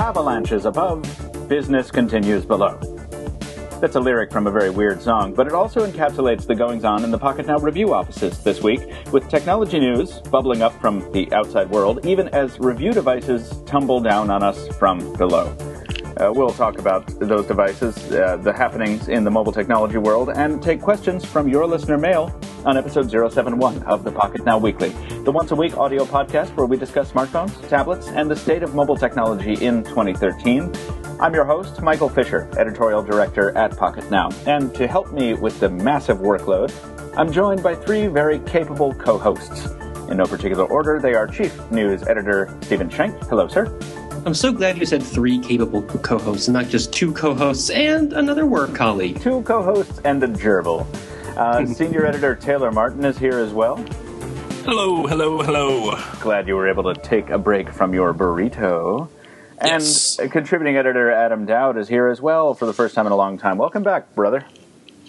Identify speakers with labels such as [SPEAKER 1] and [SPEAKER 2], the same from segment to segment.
[SPEAKER 1] Avalanches above, business continues below. That's a lyric from a very weird song, but it also encapsulates the goings-on in the Pocketnow review offices this week, with technology news bubbling up from the outside world, even as review devices tumble down on us from below. We'll talk about those devices, the happenings in the mobile technology world, and take questions from your listener mail on episode 071 of the Pocketnow Weekly, the once-a-week audio podcast where we discuss smartphones, tablets, and the state of mobile technology in 2013. I'm your host, Michael Fisher, editorial director at Pocketnow, and to help me with the massive workload, I'm joined by three very capable co-hosts. In no particular order, they are Chief News Editor Stephen Schenck. Hello, sir.
[SPEAKER 2] I'm so glad you said three capable co-hosts and not just two co-hosts and another work colleague.
[SPEAKER 1] Two co-hosts and a gerbil. Senior Editor Taylor Martin is here as well.
[SPEAKER 3] Hello, hello, hello.
[SPEAKER 1] Glad you were able to take a break from your burrito. And
[SPEAKER 3] Yes.
[SPEAKER 1] Contributing Editor Adam Doud is here as well for the first time in a long time. Welcome back, brother.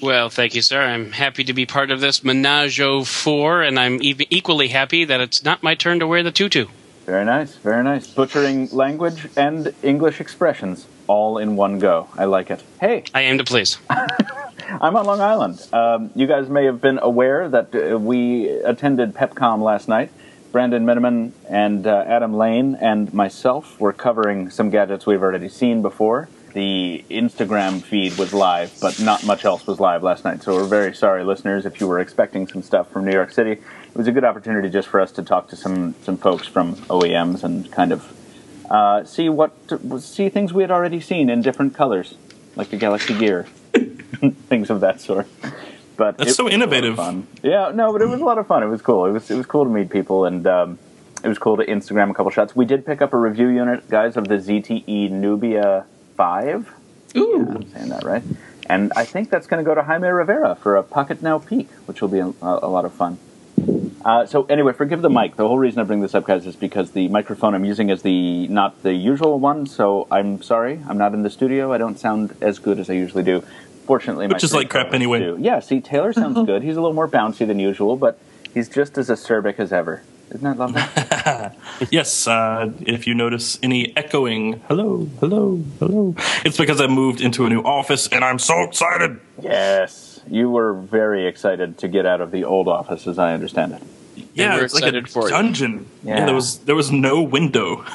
[SPEAKER 4] Well, thank you, sir. I'm happy to be part of this menage a four, and I'm equally happy that it's not my turn to wear the tutu.
[SPEAKER 1] Very nice, very nice. Butchering language and English expressions all in one go. I like it. Hey,
[SPEAKER 4] I aim to please.
[SPEAKER 1] I'm on Long Island. You guys may have been aware that we attended PepCom last night. Brandon Miniman and Adam Lane and myself were covering some gadgets we've already seen before. The Instagram feed was live, but not much else was live last night. So we're very sorry, listeners, if you were expecting some stuff from New York City. It was a good opportunity just for us to talk to some folks from OEMs and kind of see things we had already seen in different colors, like the Galaxy Gear, things of that sort. But
[SPEAKER 3] That's so innovative.
[SPEAKER 1] Fun. Yeah, no, but it was a lot of fun. It was cool. It was cool to meet people, and it was cool to Instagram a couple shots. We did pick up a review unit, guys, of the ZTE Nubia 5.
[SPEAKER 2] Ooh.
[SPEAKER 1] Yeah, I'm saying that right. And I think that's going to go to Jaime Rivera for a Pocketnow Peak, which will be a lot of fun. So anyway, forgive the mic. The whole reason I bring this up, guys, is because the microphone I'm using is not the usual one, so I'm sorry. I'm not in the studio. I don't sound as good as I usually do. Fortunately,
[SPEAKER 3] Which is like crap anyway.
[SPEAKER 1] do. Yeah, see, Taylor sounds good. He's a little more bouncy than usual, but he's just as acerbic as ever. Isn't that lovely?
[SPEAKER 3] Yes, if you notice any echoing, hello, hello, hello, it's because I moved into a new office and I'm so excited.
[SPEAKER 1] Yes, you were very excited to get out of the old office, as I understand it.
[SPEAKER 3] Yeah,
[SPEAKER 4] we're
[SPEAKER 3] it's like a
[SPEAKER 4] excited for you.
[SPEAKER 3] dungeon.
[SPEAKER 1] Yeah.
[SPEAKER 3] There was no window.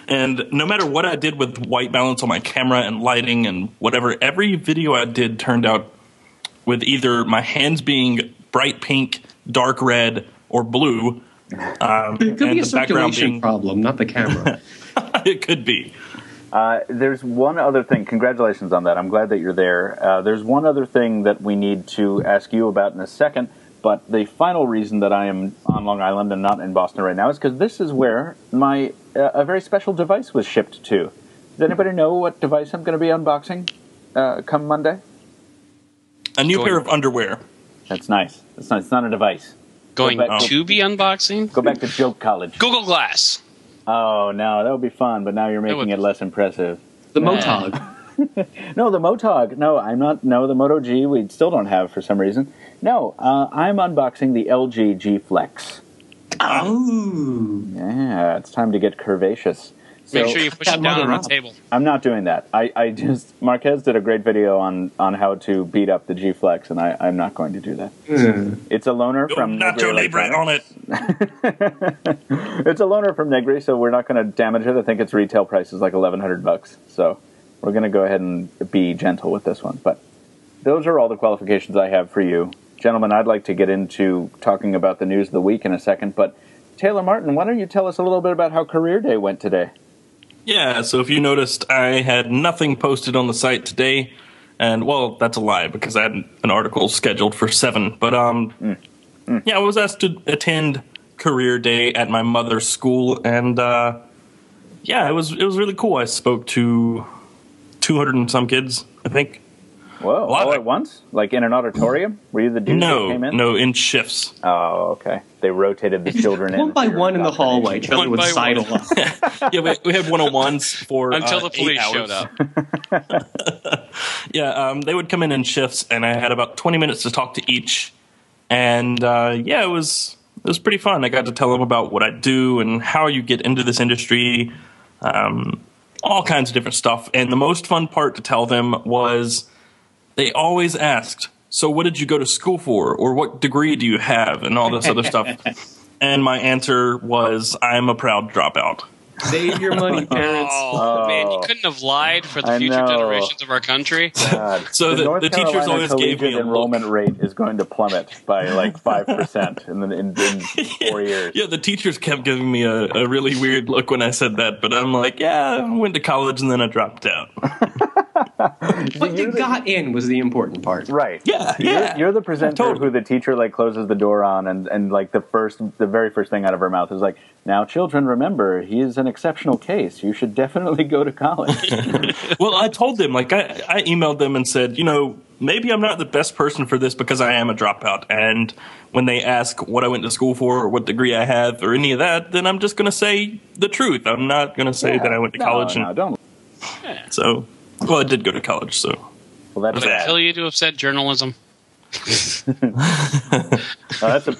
[SPEAKER 3] And no matter what I did with white balance on my camera and lighting and whatever, every video I did turned out with either my hands being bright pink, dark red, or blue.
[SPEAKER 2] It could be a circulation problem, not the camera.
[SPEAKER 3] It could be.
[SPEAKER 1] There's one other thing. Congratulations on that. I'm glad that you're there. There's one other thing that we need to ask you about in a second, but the final reason that I am on Long Island and not in Boston right now is because this is where my a very special device was shipped to. Does anybody know what device I'm going to be unboxing come Monday?
[SPEAKER 3] A new pair of underwear.
[SPEAKER 1] That's nice. That's nice. It's not a device.
[SPEAKER 4] Going
[SPEAKER 1] back
[SPEAKER 4] to be unboxing?
[SPEAKER 1] Go back to joke college.
[SPEAKER 4] Google Glass.
[SPEAKER 1] Oh, no, that would be fun, but now you're making it less impressive.
[SPEAKER 2] The Motog.
[SPEAKER 1] No, the Motog. No, I'm not. No, the Moto G we still don't have for some reason. No, I'm unboxing the LG G Flex.
[SPEAKER 2] Oh.
[SPEAKER 1] Yeah, it's time to get curvaceous.
[SPEAKER 4] Make sure you push it down on the table.
[SPEAKER 1] I'm not doing that. I just Marquez did a great video on how to beat up the G Flex, and I'm not going to do that. It's a loaner from
[SPEAKER 3] Nacho
[SPEAKER 1] Negri
[SPEAKER 3] Libre on it.
[SPEAKER 1] It's a loaner from Negri, so we're not going to damage it. I think its retail price is like $1,100, so we're going to go ahead and be gentle with this one. But those are all the qualifications I have for you. Gentlemen, I'd like to get into talking about the news of the week in a second, but Taylor Martin, why don't you tell us a little bit about how Career Day went today?
[SPEAKER 3] Yeah, so if you noticed, I had nothing posted on the site today, and, well, that's a lie, because I had an article scheduled for 7, but, yeah, I was asked to attend Career Day at my mother's school, and, yeah, it was really cool. I spoke to 200 and some kids, I think,
[SPEAKER 1] Whoa, all at once? Like in an auditorium? Were you the dude that came in?
[SPEAKER 3] No, in shifts.
[SPEAKER 1] Oh, okay. They rotated the children in.
[SPEAKER 2] One by one in the hallway. Children would sidle up.
[SPEAKER 3] Yeah, we had one-on-ones for
[SPEAKER 4] until the police
[SPEAKER 3] 8 hours.
[SPEAKER 4] showed up.
[SPEAKER 3] Yeah, they would come in shifts, and I had about 20 minutes to talk to each. And yeah, it was pretty fun. I got to tell them about what I do and how you get into this industry, all kinds of different stuff. And the most fun part to tell them was they always asked, so what did you go to school for? Or what degree do you have? And all this other stuff. And my answer was, I'm a proud dropout.
[SPEAKER 2] Save your money, parents.
[SPEAKER 4] Oh, man, you couldn't have lied for the future generations of our country.
[SPEAKER 1] God.
[SPEAKER 3] So the teachers always gave me a
[SPEAKER 1] enrollment
[SPEAKER 3] look.
[SPEAKER 1] rate is going to plummet by like 5% in 4 years.
[SPEAKER 3] Yeah, the teachers kept giving me a really weird look when I said that, but I'm like, yeah, I went to college and then I dropped out.
[SPEAKER 2] But you got in was the important part.
[SPEAKER 1] Right.
[SPEAKER 3] Yeah.
[SPEAKER 1] You're the presenter
[SPEAKER 3] Totally.
[SPEAKER 1] who the teacher like closes the door on and like the very first thing out of her mouth is like, now children, remember, he is an exceptional case. You should definitely go to college.
[SPEAKER 3] Well, I told them, like, I emailed them and said, maybe I'm not the best person for this because I am a dropout. And when they ask what I went to school for or what degree I have or any of that, then I'm just going to say the truth. I'm not going to say that I went to college.
[SPEAKER 1] No, don't.
[SPEAKER 3] So, well, I did go to college, so.
[SPEAKER 1] Well, that's
[SPEAKER 4] Would it kill you to have said journalism?
[SPEAKER 1] that's a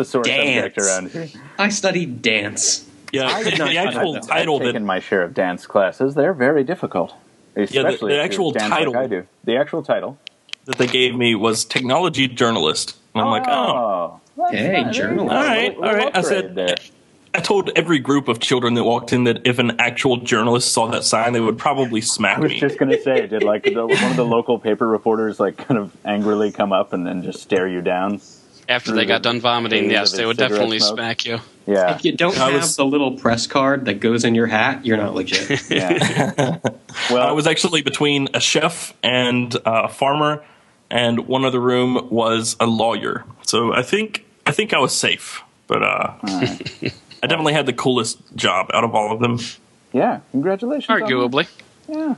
[SPEAKER 1] sore subject around here.
[SPEAKER 2] I studied dance.
[SPEAKER 3] Yeah, the actual title
[SPEAKER 1] I've taken my share of dance classes. They're very difficult, especially
[SPEAKER 3] the actual
[SPEAKER 1] if you dance
[SPEAKER 3] title
[SPEAKER 1] like I do. The actual title
[SPEAKER 3] that they gave me was technology journalist. And I'm like,
[SPEAKER 2] Hey, journalist.
[SPEAKER 3] all right. I said,
[SPEAKER 1] there.
[SPEAKER 3] I told every group of children that walked in that if an actual journalist saw that sign, they would probably smack
[SPEAKER 1] I was
[SPEAKER 3] me.
[SPEAKER 1] just going to say, did like one of the local paper reporters like kind of angrily come up and then just stare you down?
[SPEAKER 4] After they got done vomiting, yes, they would definitely smack you.
[SPEAKER 1] Yeah.
[SPEAKER 2] If you don't have the little press card that goes in your hat, you're not legit.
[SPEAKER 1] Yeah.
[SPEAKER 3] Well, I was actually between a chef and a farmer, and one other room was a lawyer. So I think I was safe, but I definitely had the coolest job out of all of them.
[SPEAKER 1] Yeah, congratulations.
[SPEAKER 4] Arguably.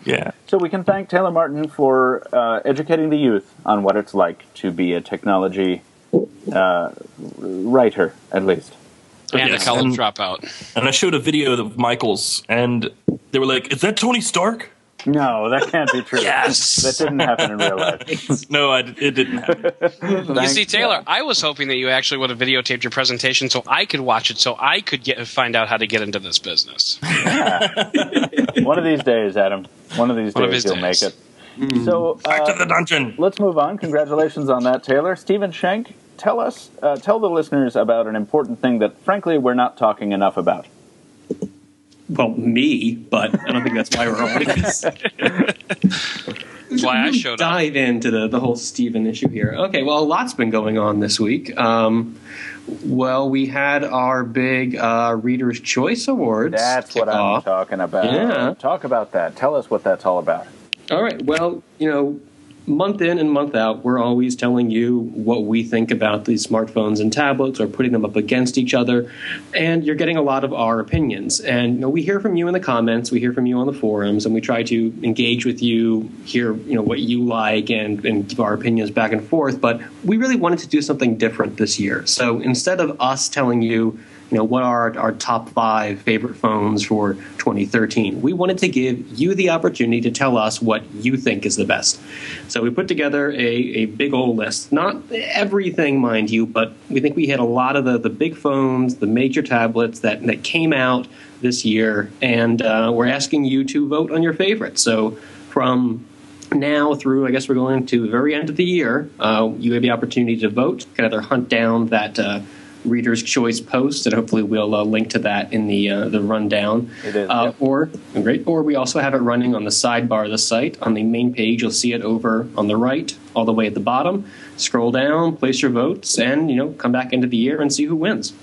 [SPEAKER 3] Yeah.
[SPEAKER 1] So we can thank Taylor Martin for educating the youth on what it's like to be a technology writer, at least.
[SPEAKER 4] And
[SPEAKER 3] Yes,
[SPEAKER 4] a college dropout.
[SPEAKER 3] And I showed a video of Michael's, and they were like, "Is that Tony Stark?"
[SPEAKER 1] No, that can't be true.
[SPEAKER 4] Yes!
[SPEAKER 1] That didn't happen in real life.
[SPEAKER 3] No, it didn't happen.
[SPEAKER 4] You see, Taylor, I was hoping that you actually would have videotaped your presentation so I could watch it, so I could find out how to get into this business.
[SPEAKER 1] One of these days, Adam. One of these days you'll make it. So
[SPEAKER 3] Back to the dungeon.
[SPEAKER 1] let's move on. Congratulations on that, Taylor. Stephen Schenck, tell the listeners about an important thing that, frankly, we're not talking enough about.
[SPEAKER 2] Well, me, but I don't think that's why we're on this.
[SPEAKER 4] That's why I showed up.
[SPEAKER 2] Dive into the whole Stephen issue here. Okay, well, a lot's been going on this week. Well, we had our big Reader's Choice Awards.
[SPEAKER 1] That's what I'm talking about.
[SPEAKER 2] Yeah.
[SPEAKER 1] Talk about that. Tell us what that's all about.
[SPEAKER 2] All right. Well, month in and month out, we're always telling you what we think about these smartphones and tablets, or putting them up against each other, and you're getting a lot of our opinions. And we hear from you in the comments, we hear from you on the forums, and we try to engage with you, hear what you like, and give our opinions back and forth. But we really wanted to do something different this year. So instead of us telling you, what are our top 5 favorite phones for 2013? We wanted to give you the opportunity to tell us what you think is the best. So we put together a big old list. Not everything, mind you, but we think we hit a lot of the big phones, the major tablets that came out this year, and we're asking you to vote on your favorites. So from now through, I guess we're going to the very end of the year, you have the opportunity to vote. You can either hunt down that Reader's Choice post, and hopefully we'll link to that in the rundown.
[SPEAKER 1] It is, yep.
[SPEAKER 2] Or we also have it running on the sidebar of the site. On the main page, you'll see it over on the right, all the way at the bottom. Scroll down, place your votes, and come back into the year and see who wins.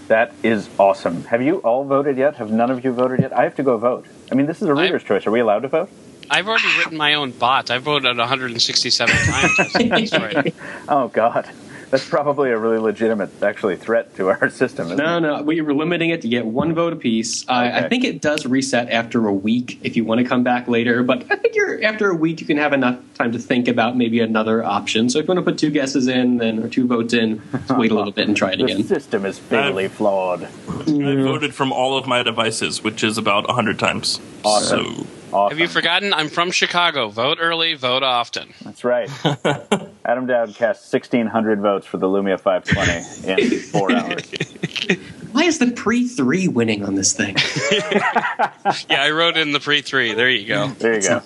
[SPEAKER 1] That is awesome. Have you all voted yet? Have none of you voted yet? I have to go vote. I mean, this is a Reader's Choice. Are we allowed to vote?
[SPEAKER 4] I've already written my own bot. I voted 167 times. That's right.
[SPEAKER 1] Oh, God. That's probably a really legitimate, actually, threat to our system. Isn't it?
[SPEAKER 2] No, we were limiting it to get one vote apiece.
[SPEAKER 1] Okay.
[SPEAKER 2] I think it does reset after a week if you want to come back later, but I think after a week you can have enough time to think about maybe another option. So if you want to put 2 guesses in, then or 2 votes in, just wait a little bit and try it again.
[SPEAKER 1] The system is fatally flawed.
[SPEAKER 3] I voted from all of my devices, which is about 100 times.
[SPEAKER 1] Awesome.
[SPEAKER 3] So,
[SPEAKER 1] Awesome.
[SPEAKER 4] Have you forgotten? I'm from Chicago. Vote early, vote often.
[SPEAKER 1] That's right. Adam Doud cast 1,600 votes for the Lumia 520 in 4 hours.
[SPEAKER 2] Why is the pre-3 winning on this thing?
[SPEAKER 4] Yeah, I wrote in the pre-3. There you go.
[SPEAKER 1] There you go.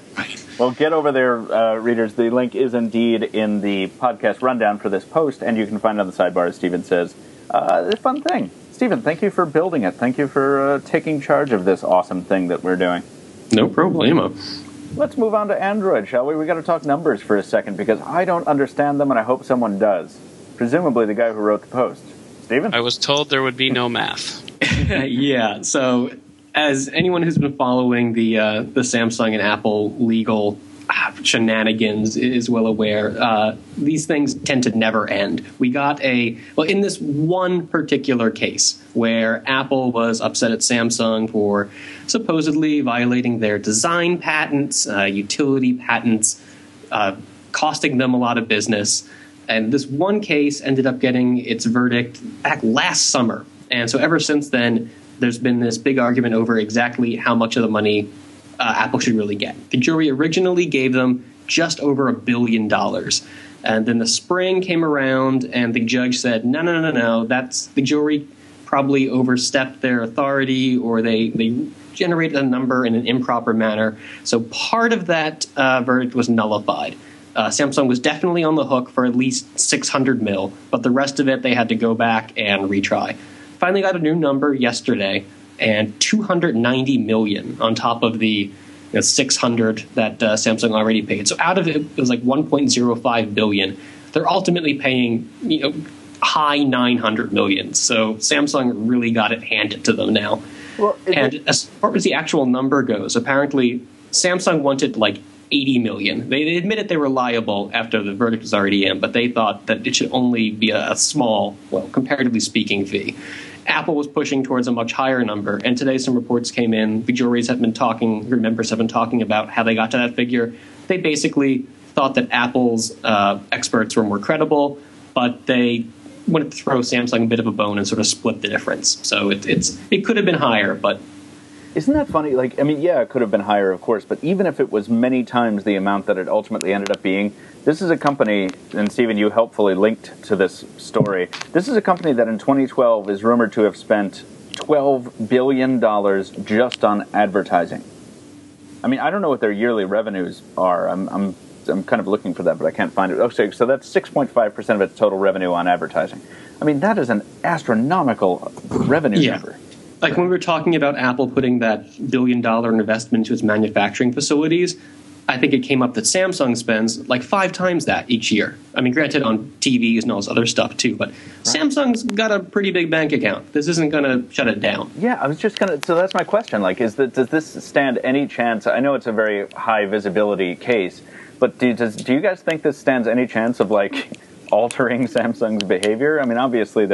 [SPEAKER 1] Well, get over there, readers. The link is indeed in the podcast rundown for this post, and you can find it on the sidebar, as Stephen says. It's a fun thing. Stephen, thank you for building it. Thank you for taking charge of this awesome thing that we're doing.
[SPEAKER 2] No problemo.
[SPEAKER 1] Let's move on to Android, shall we? We got to talk numbers for a second because I don't understand them, and I hope someone does. Presumably the guy who wrote the post. Stephen?
[SPEAKER 4] I was told there would be no math.
[SPEAKER 2] Yeah, so as anyone who's been following the Samsung and Apple legal shenanigans is well aware, these things tend to never end. We got in this one particular case where Apple was upset at Samsung for supposedly violating their design patents, utility patents, costing them a lot of business. And this one case ended up getting its verdict back last summer. And so ever since then, there's been this big argument over exactly how much of the money Apple should really get. The jury originally gave them just over $1 billion. And then the spring came around and the judge said, no, that's the jury probably overstepped their authority, or they generated a number in an improper manner. So part of that verdict was nullified. Samsung was definitely on the hook for at least 600 mil, but the rest of it they had to go back and retry. Finally got a new number yesterday, and 290 million on top of the 600 that Samsung already paid. So out of it, it was like 1.05 billion. They're ultimately paying high 900 million. So Samsung really got it handed to them now. Well, and as far as the actual number goes, apparently Samsung wanted like 80 million. They admitted they were liable after the verdict was already in, but they thought that it should only be a small, well, comparatively speaking, fee. Apple was pushing towards a much higher number, and today some reports came in. The juries have been talking, your members have been talking about how they got to that figure. They basically thought that Apple's experts were more credible, but they wanted to throw Samsung a bit of a bone and sort of split the difference. So it could have been higher, but...
[SPEAKER 1] Isn't that funny? Like, I mean, yeah, it could have been higher, of course, but even if it was many times the amount that it ultimately ended up being, this is a company, and Stephen, you helpfully linked to this story, this is a company that in 2012 is rumored to have spent $12 billion just on advertising. I mean, I don't know what their yearly revenues are. I'm kind of looking for that, but I can't find it. Okay, so that's 6.5% of its total revenue on advertising. I mean, that is an astronomical revenue number.
[SPEAKER 2] Like when we were talking about Apple putting that $1 billion investment into its manufacturing facilities, I think it came up that Samsung spends like 5 times that each year. I mean, granted on TVs and all this other stuff too, but Samsung's got a pretty big bank account. This isn't going to shut it down.
[SPEAKER 1] Yeah, I was just going to, so that's my question. Like, does this stand any chance? I know it's a very high visibility case, but do you guys think this stands any chance of like altering Samsung's behavior? I mean, obviously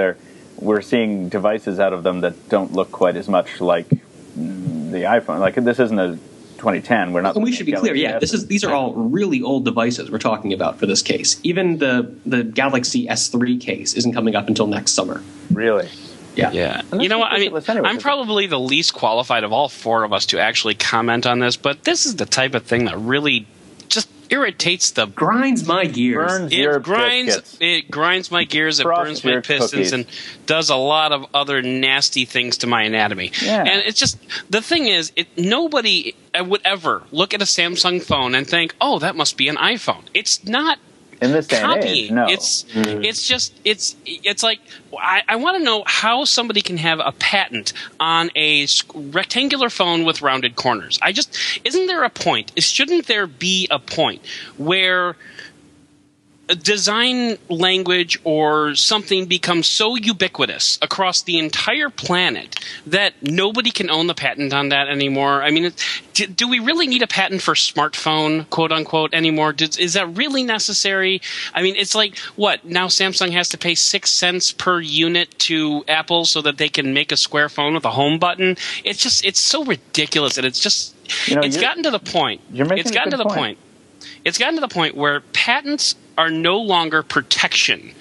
[SPEAKER 1] we're seeing devices out of them that don't look quite as much like the iPhone. Like, this isn't a 2010. We're not.
[SPEAKER 2] And we should be clear. Yeah, these are all really old devices we're talking about for this case. Even the Galaxy S3 case isn't coming up until next summer.
[SPEAKER 1] Really?
[SPEAKER 2] Yeah.
[SPEAKER 4] Yeah. You know what? I mean, I'm probably the least qualified of all 4 of us to actually comment on this, but this is the type of thing that really just irritates the...
[SPEAKER 2] Grinds my gears.
[SPEAKER 4] It grinds my gears, it burns my pistons, and does a lot of other nasty things to my anatomy.
[SPEAKER 1] Yeah.
[SPEAKER 4] And it's just... The thing is, nobody would ever look at a Samsung phone and think, oh, that must be an iPhone. It's not...
[SPEAKER 1] In this day and age, no.
[SPEAKER 4] It's like, I want to know how somebody can have a patent on a rectangular phone with rounded corners. Isn't there a point? Shouldn't there be a point where design language or something becomes so ubiquitous across the entire planet that nobody can own the patent on that anymore? I mean, do we really need a patent for smartphone, quote unquote, anymore? Is that really necessary? I mean, it's like, what, now Samsung has to pay 6 cents per unit to Apple so that they can make a square phone with a home button? It's so ridiculous, and it's just, it's gotten to the point. It's gotten to the point. It's gotten to the point where patents are no longer protection,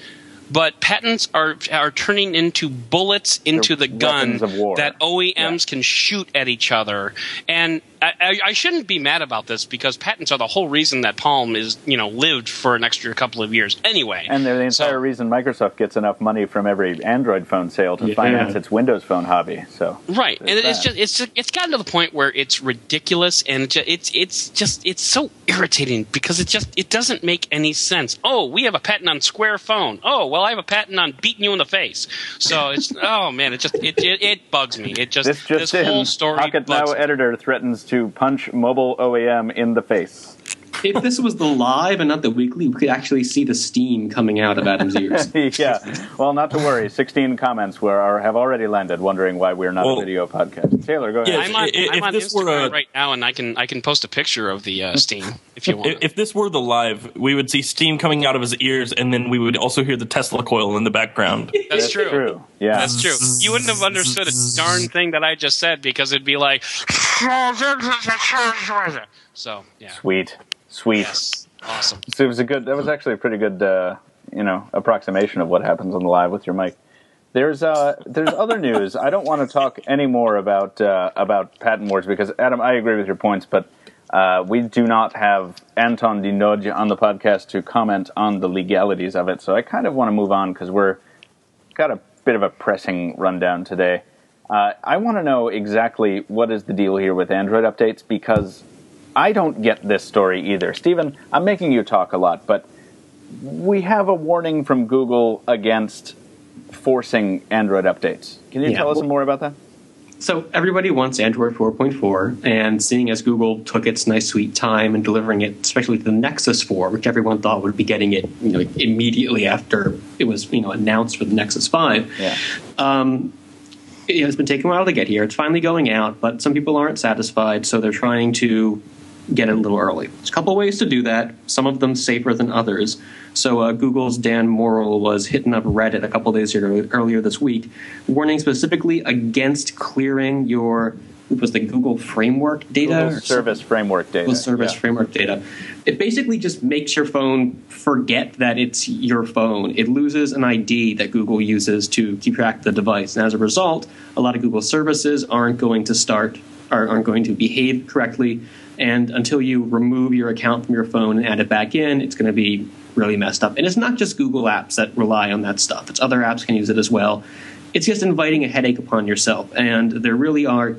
[SPEAKER 4] but patents are turning into bullets into the gun that OEMs can shoot at each other. And I shouldn't be mad about this, because patents are the whole reason that Palm is, lived for an extra couple of years anyway.
[SPEAKER 1] And they're the entire reason Microsoft gets enough money from every Android phone sale to finance its Windows Phone hobby. So
[SPEAKER 4] right, and it's gotten to the point where it's ridiculous, and it's so irritating, because it doesn't make any sense. Oh, we have a patent on Square Phone. Oh, well, I have a patent on beating you in the face. So it's it bugs me. This whole story.
[SPEAKER 1] Pocketnow editor threatens to punch mobile OEM in the face.
[SPEAKER 2] If this was the live and not the weekly, we could actually see the steam coming out of Adam's ears.
[SPEAKER 1] Yeah. Well, not to worry. 16 comments have already landed wondering why we're not a video podcast. Taylor, go ahead.
[SPEAKER 4] I'm on Instagram right now, and I can post a picture of the steam if you want.
[SPEAKER 3] If this were the live, we would see steam coming out of his ears, and then we would also hear the Tesla coil in the background.
[SPEAKER 4] That's true.
[SPEAKER 1] Yeah.
[SPEAKER 4] That's true. You wouldn't have understood a darn thing that I just said, because it'd be like... So, yeah.
[SPEAKER 1] Sweet.
[SPEAKER 4] Yes. Awesome.
[SPEAKER 1] So that was actually a pretty good, approximation of what happens on the live with your mic. There's other news. I don't want to talk anymore about patent wars, because, Adam, I agree with your points, but we do not have Anton Doud on the podcast to comment on the legalities of it. So I kind of want to move on, because we're got a bit of a pressing rundown today. I want to know exactly what is the deal here with Android updates, because I don't get this story either. Stephen, I'm making you talk a lot, but we have a warning from Google against forcing Android updates. Can you tell us more about that?
[SPEAKER 2] So everybody wants Android 4.4, and seeing as Google took its nice sweet time in delivering it, especially to the Nexus 4, which everyone thought would be getting it immediately after it was announced for the Nexus 5.
[SPEAKER 1] Yeah.
[SPEAKER 2] It's been taking a while to get here. It's finally going out, but some people aren't satisfied, so they're trying to get it a little early. There's a couple of ways to do that, some of them safer than others. So Google's Dan Morrill was hitting up Reddit a couple of days earlier this week, warning specifically against clearing the Google Framework data?
[SPEAKER 1] Google Service Framework data.
[SPEAKER 2] Google Service Framework data. It basically just makes your phone forget that it's your phone. It loses an ID that Google uses to keep track of the device. And as a result, a lot of Google services aren't going to behave correctly. And until you remove your account from your phone and add it back in, it's going to be really messed up. And it's not just Google apps that rely on that stuff. It's other apps can use it as well. It's just inviting a headache upon yourself. And there really are,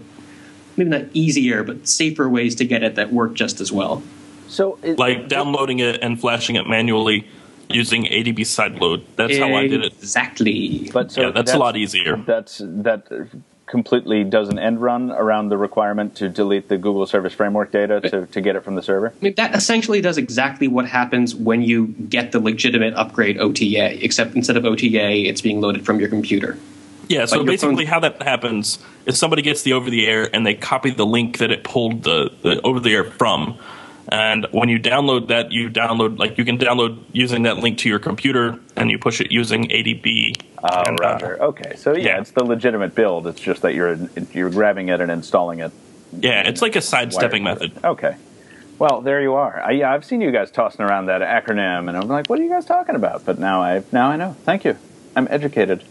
[SPEAKER 2] maybe not easier, but safer ways to get it that work just as well.
[SPEAKER 1] So,
[SPEAKER 3] like downloading it and flashing it manually using ADB sideload. That's how I did it.
[SPEAKER 2] Exactly.
[SPEAKER 1] But so
[SPEAKER 3] that's a lot easier.
[SPEAKER 1] That completely does an end run around the requirement to delete the Google Service Framework data to get it from the server?
[SPEAKER 2] I mean, that essentially does exactly what happens when you get the legitimate upgrade OTA, except instead of OTA, it's being loaded from your computer.
[SPEAKER 3] Yeah, so basically how that happens is somebody gets the over-the-air and they copy the link that it pulled the over-the-air from. And when you download that, you can download using that link to your computer, and you push it using ADB.
[SPEAKER 1] Oh, Roger. Okay, so it's the legitimate build. It's just that you're grabbing it and installing it.
[SPEAKER 3] Yeah, it's like a sidestepping method.
[SPEAKER 1] Okay. Well, there you are. I've seen you guys tossing around that acronym, and I'm like, what are you guys talking about? But now I know. Thank you. I'm educated.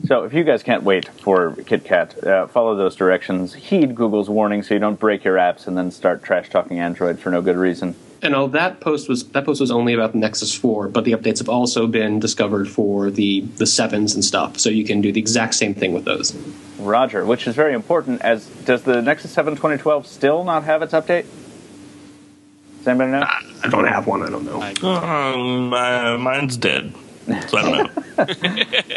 [SPEAKER 1] So if you guys can't wait for KitKat, follow those directions. Heed Google's warning so you don't break your apps and then start trash-talking Android for no good reason.
[SPEAKER 2] And that post was only about the Nexus 4, but the updates have also been discovered for the 7s and stuff, so you can do the exact same thing with those.
[SPEAKER 1] Roger, which is very important. Does the Nexus 7 2012 still not have its update? Does anybody know?
[SPEAKER 2] I don't have one. I don't know.
[SPEAKER 3] Mine's dead. So I don't know.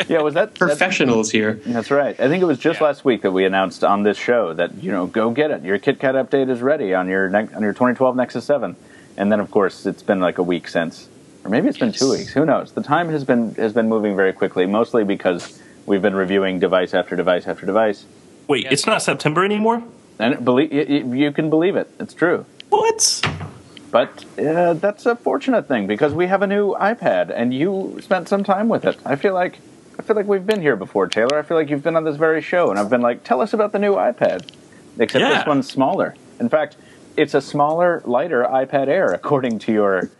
[SPEAKER 1] Yeah, was that
[SPEAKER 2] professionals here?
[SPEAKER 1] That's right. I think it was just last week that we announced on this show that go get it. Your KitKat update is ready on your 2012 Nexus 7, and then of course it's been like a week since. Or maybe it's been 2 weeks. Who knows? The time has been moving very quickly, mostly because we've been reviewing device after device after device.
[SPEAKER 3] Wait, it's not September anymore?
[SPEAKER 1] And you can believe it. It's true.
[SPEAKER 3] What?
[SPEAKER 1] But that's a fortunate thing, because we have a new iPad, and you spent some time with it. I feel like we've been here before, Taylor. I feel like you've been on this very show, and I've been like, tell us about the new iPad. Except this one's smaller. In fact, it's a smaller, lighter iPad Air, according to your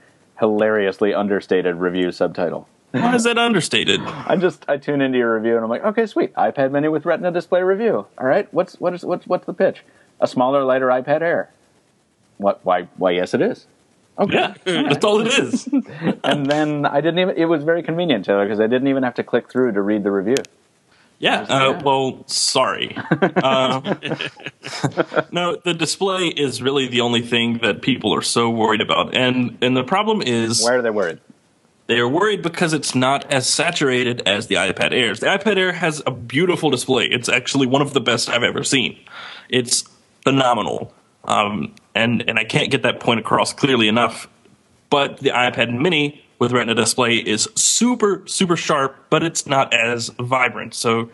[SPEAKER 1] hilariously understated review subtitle.
[SPEAKER 3] Why is that understated?
[SPEAKER 1] I tune into your review and I'm like, okay, sweet, iPad Mini with Retina display review. All right, what's the pitch? A smaller, lighter iPad Air. What? Why? Yes, it is. Okay,
[SPEAKER 3] yeah, that's all it is.
[SPEAKER 1] And then it was very convenient, Taylor, because I didn't even have to click through to read the review.
[SPEAKER 3] Yeah, well, sorry. No, the display is really the only thing that people are so worried about. And the problem is...
[SPEAKER 1] Why are they worried?
[SPEAKER 3] They're worried because it's not as saturated as the iPad Airs. The iPad Air has a beautiful display. It's actually one of the best I've ever seen. It's phenomenal. And I can't get that point across clearly enough. But the iPad Mini with Retina display is super, super sharp, but it's not as vibrant. So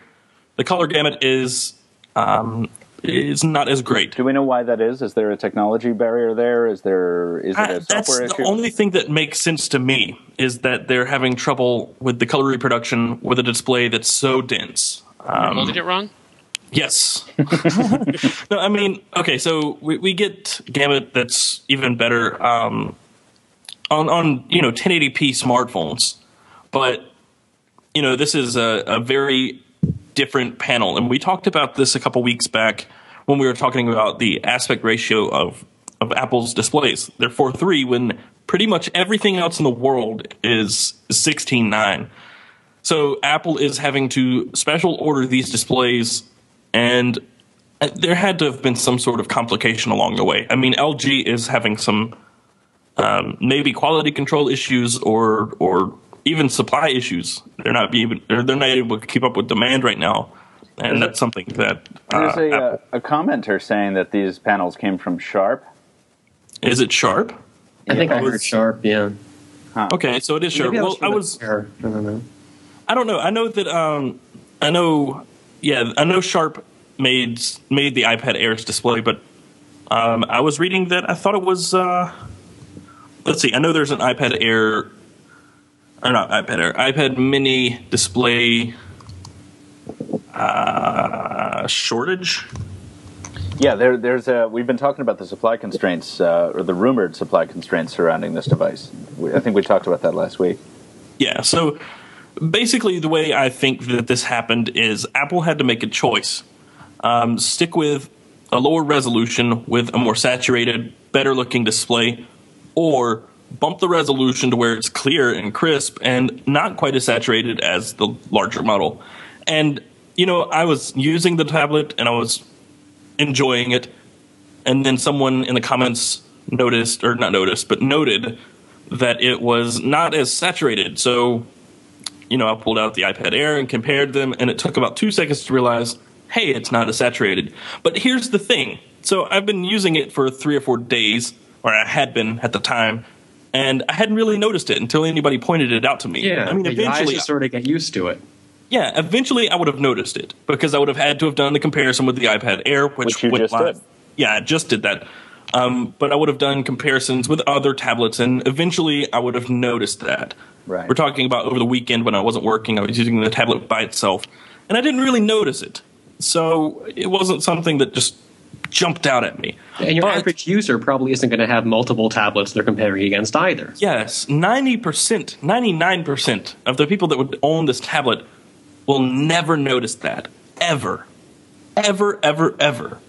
[SPEAKER 3] the color gamut is not as great.
[SPEAKER 1] Do we know why that is? Is there a technology barrier there? Is it a software issue?
[SPEAKER 3] That's the only thing that makes sense to me, is that they're having trouble with the color reproduction with a display that's so dense.
[SPEAKER 4] Holding it wrong?
[SPEAKER 3] Yes. No, I mean, okay, so we get gamut that's even better on 1080p smartphones, but this is a very different panel, and we talked about this a couple weeks back when we were talking about the aspect ratio of Apple's displays. They're 4:3 when pretty much everything else in the world is 16:9. So Apple is having to special order these displays, and there had to have been some sort of complication along the way. I mean, LG is having some maybe quality control issues or even supply issues. They're not able to keep up with demand right now, and that's something that
[SPEAKER 1] there's a commenter saying that these panels came from Sharp.
[SPEAKER 3] Is it Sharp?
[SPEAKER 2] I think I heard Sharp. Yeah.
[SPEAKER 1] Huh.
[SPEAKER 3] Okay, so it is Sharp. Well, I don't know. I don't know. I know that I know Sharp made the iPad Air's display, but I was reading that I thought it was. Let's see. I know there's an iPad Air, or not iPad Air, iPad Mini display shortage.
[SPEAKER 1] Yeah, there's we've been talking about the supply constraints, or the rumored supply constraints surrounding this device. I think we talked about that last week.
[SPEAKER 3] Yeah, so basically the way I think that this happened is Apple had to make a choice. Stick with a lower resolution with a more saturated, better-looking display, or bump the resolution to where it's clear and crisp and not quite as saturated as the larger model. And, I was using the tablet and I was enjoying it, and then someone in the comments noted that it was not as saturated. So, I pulled out the iPad Air and compared them, and it took about 2 seconds to realize, hey, it's not as saturated. But here's the thing. So I've been using it for 3 or 4 days, or I had been at the time, and I hadn't really noticed it until anybody pointed it out to me.
[SPEAKER 2] Yeah,
[SPEAKER 3] I mean,
[SPEAKER 2] eventually you sort of get used to it.
[SPEAKER 3] Yeah, eventually I would have noticed it, because I would have had to have done the comparison with the iPad Air, which
[SPEAKER 1] you just did.
[SPEAKER 3] Yeah, I just did that. But I would have done comparisons with other tablets, and eventually I would have noticed that.
[SPEAKER 1] Right.
[SPEAKER 3] We're talking about over the weekend when I wasn't working. I was using the tablet by itself, and I didn't really notice it. So it wasn't something that just jumped out at me.
[SPEAKER 2] And your average user probably isn't going to have multiple tablets they're comparing against either.
[SPEAKER 3] Yes, 90%, 99% of the people that would own this tablet will never notice that. Ever. Ever, ever, ever.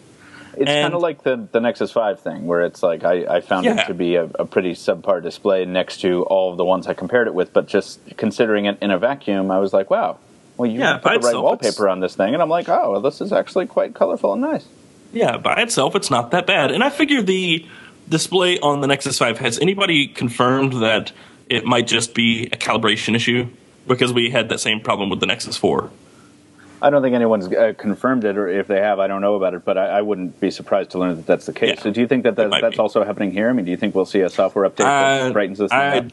[SPEAKER 1] It's kind of like the Nexus 5 thing, where it's like I found it to be a pretty subpar display next to all of the ones I compared it with, but just considering it in a vacuum, I was like, wow, well, you put the right wallpaper on this thing, and I'm like, oh, well, this is actually quite colorful and nice.
[SPEAKER 3] Yeah, by itself, it's not that bad. And I figure the display on the Nexus 5, has anybody confirmed that it might just be a calibration issue? Because we had that same problem with the Nexus 4.
[SPEAKER 1] I don't think anyone's confirmed it, or if they have, I don't know about it, but I wouldn't be surprised to learn that that's the case.
[SPEAKER 3] Yeah,
[SPEAKER 1] so do you think that's also happening here? I mean, do you think we'll see a software update that brightens this thing up?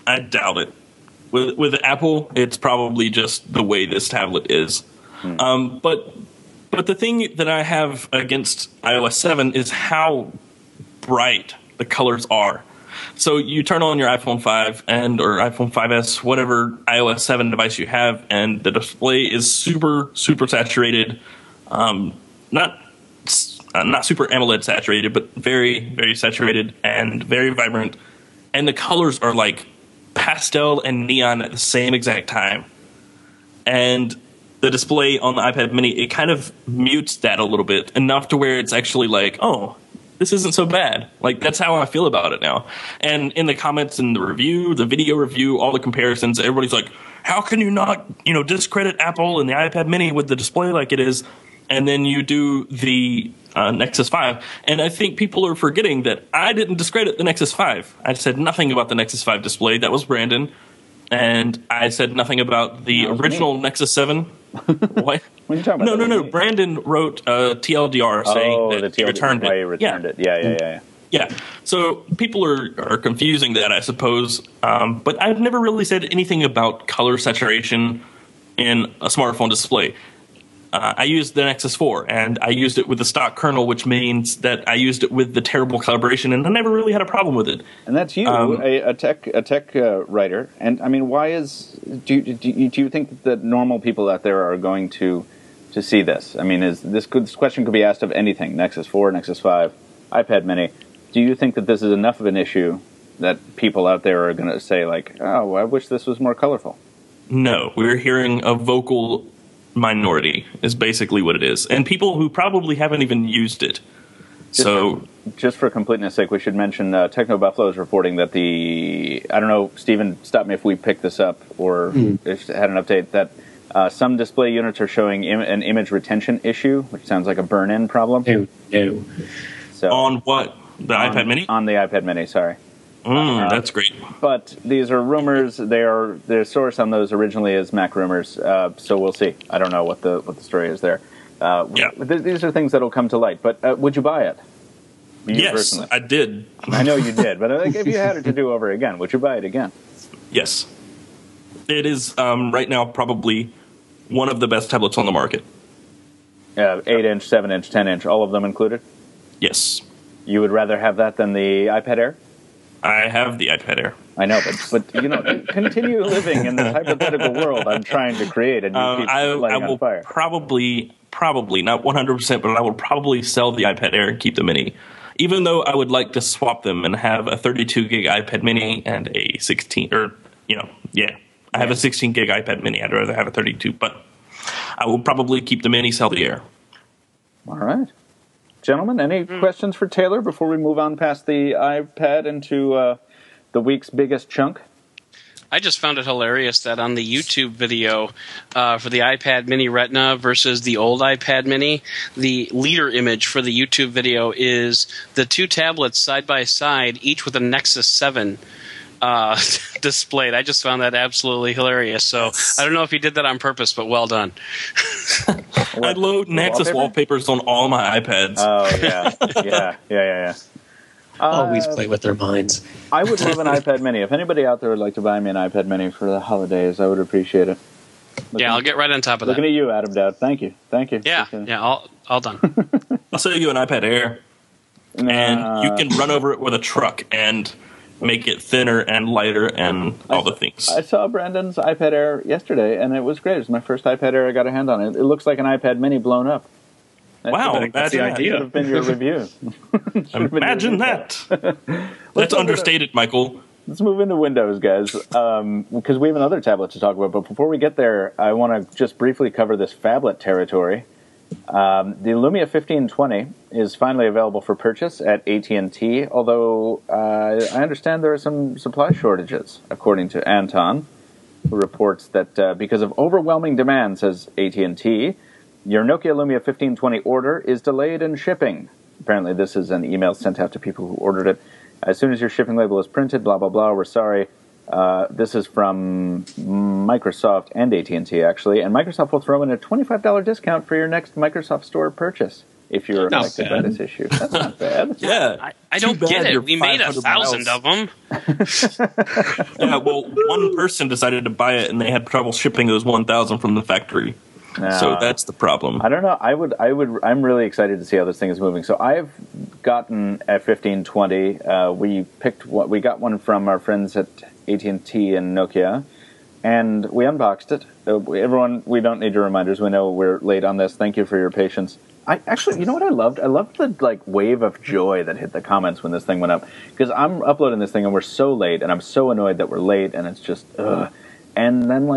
[SPEAKER 3] I doubt it. With Apple, it's probably just the way this tablet is. But the thing that I have against iOS 7 is how bright the colors are. So you turn on your iPhone 5 or iPhone 5S, whatever iOS 7 device you have, and the display is super, super saturated. Not super AMOLED saturated, but very, very saturated and very vibrant. And the colors are like pastel and neon at the same exact time. And the display on the iPad mini, it kind of mutes that a little bit, enough to where it's actually like, oh, this isn't so bad. Like, that's how I feel about it now. And in the comments and the review, the video review, all the comparisons, everybody's like, how can you not, discredit Apple and the iPad mini with the display like it is? And then you do the Nexus 5. And I think people are forgetting that I didn't discredit the Nexus 5. I said nothing about the Nexus 5 display. That was Brandon. And I said nothing about the original Nexus 7. What?
[SPEAKER 1] What are you talking about?
[SPEAKER 3] No. Brandon wrote TLDR saying that he returned it.
[SPEAKER 1] He returned it. Yeah.
[SPEAKER 3] Yeah. So people are confusing that, I suppose. But I've never really said anything about color saturation in a smartphone display. I used the Nexus 4, and I used it with the stock kernel, which means that I used it with the terrible calibration, and I never really had a problem with it.
[SPEAKER 1] And that's you, a tech writer. And I mean, why do you think that normal people out there are going to see this? I mean, this question could be asked of anything: Nexus 4, Nexus 5, iPad Mini. Do you think that this is enough of an issue that people out there are going to say, like, "Oh, I wish this was more colorful"?
[SPEAKER 3] No, we're hearing a vocal minority is basically what it is, and people who probably haven't even used it. Just for
[SPEAKER 1] completeness sake, we should mention Techno Buffalo is reporting that I don't know, Stephen, stop me if we picked this up or if it had an update, that some display units are showing an image retention issue, which sounds like a burn-in problem.
[SPEAKER 2] No.
[SPEAKER 1] So,
[SPEAKER 3] on what? The iPad Mini?
[SPEAKER 1] On the iPad Mini, sorry.
[SPEAKER 3] That's great.
[SPEAKER 1] But these are rumors. Their source on those originally is Mac Rumors, so we'll see. I don't know what the story is there. These are things that will come to light. But would you buy it?
[SPEAKER 3] Yes,
[SPEAKER 1] personally?
[SPEAKER 3] I did.
[SPEAKER 1] I know you did, but if you had it to do over again, would you buy it again?
[SPEAKER 3] Yes. It is right now probably one of the best tablets on the market.
[SPEAKER 1] 8-inch, 7-inch, 10-inch, all of them included?
[SPEAKER 3] Yes.
[SPEAKER 1] You would rather have that than the iPad Air?
[SPEAKER 3] I have the iPad Air.
[SPEAKER 1] I know, but continue living in this hypothetical world I'm trying to create, and you keep lighting on fire.
[SPEAKER 3] Probably not 100%, but I will probably sell the iPad Air and keep the Mini. Even though I would like to swap them and have a 32 gig iPad Mini and a 16, I have a 16 gig iPad Mini. I'd rather have a 32, but I will probably keep the Mini, sell the Air.
[SPEAKER 1] All right. Gentlemen, any questions for Taylor before we move on past the iPad into the week's biggest chunk?
[SPEAKER 4] I just found it hilarious that on the YouTube video for the iPad Mini Retina versus the old iPad Mini, the leader image for the YouTube video is the two tablets side by side, each with a Nexus 7 displayed. I just found that absolutely hilarious. So I don't know if he did that on purpose, but well done.
[SPEAKER 3] I load Nexus wallpapers on all my iPads.
[SPEAKER 1] Oh, yeah.
[SPEAKER 2] Always play with their minds.
[SPEAKER 1] I would love an iPad Mini. If anybody out there would like to buy me an iPad Mini for the holidays, I would appreciate it.
[SPEAKER 4] I'll get right on top of that.
[SPEAKER 1] Looking at you, Adam Doud. Thank you.
[SPEAKER 4] Yeah, all done.
[SPEAKER 3] I'll sell you an iPad Air, and you can run over it with a truck and make it thinner and lighter and all the things.
[SPEAKER 1] I saw Brandon's iPad Air yesterday, and it was great. It was my first iPad Air I got a hand on. It looks like an iPad Mini blown up.
[SPEAKER 3] Wow,
[SPEAKER 2] that's the idea.
[SPEAKER 1] Should have been your review.
[SPEAKER 3] Imagine that. That's understated, Michael.
[SPEAKER 1] Let's move into Windows, guys, because we have another tablet to talk about. But before we get there, I want to just briefly cover this phablet territory. The Lumia 1520 is finally available for purchase at AT&T, although I understand there are some supply shortages, according to Anton, who reports that because of overwhelming demand, says AT&T, your Nokia Lumia 1520 order is delayed in shipping. Apparently this is an email sent out to people who ordered it. As soon as your shipping label is printed, blah, blah, blah, we're sorry. This is from Microsoft and AT&T, actually. And Microsoft will throw in a $25 discount for your next Microsoft Store purchase. if you're
[SPEAKER 2] Not
[SPEAKER 1] affected by
[SPEAKER 2] bad.
[SPEAKER 1] this issue. That's not bad.
[SPEAKER 3] Yeah.
[SPEAKER 4] I don't
[SPEAKER 3] Too bad
[SPEAKER 4] get it.
[SPEAKER 3] you're
[SPEAKER 4] We made
[SPEAKER 3] 500
[SPEAKER 4] 1,000 of them.
[SPEAKER 3] Yeah, well, one person decided to buy it, and they had trouble shipping those 1,000 from the factory. So that's the problem.
[SPEAKER 1] I don't know. I'm really excited to see how this thing is moving. So I've gotten a 1520. We got one from our friends at AT&T and Nokia, and we unboxed it. Everyone, we don't need your reminders. We know we're late on this. Thank you for your patience. I actually, you know what I loved? I loved the wave of joy that hit the comments when this thing went up, because I'm uploading this thing and we're so late, and I'm so annoyed that we're late, and it's just ugh. And then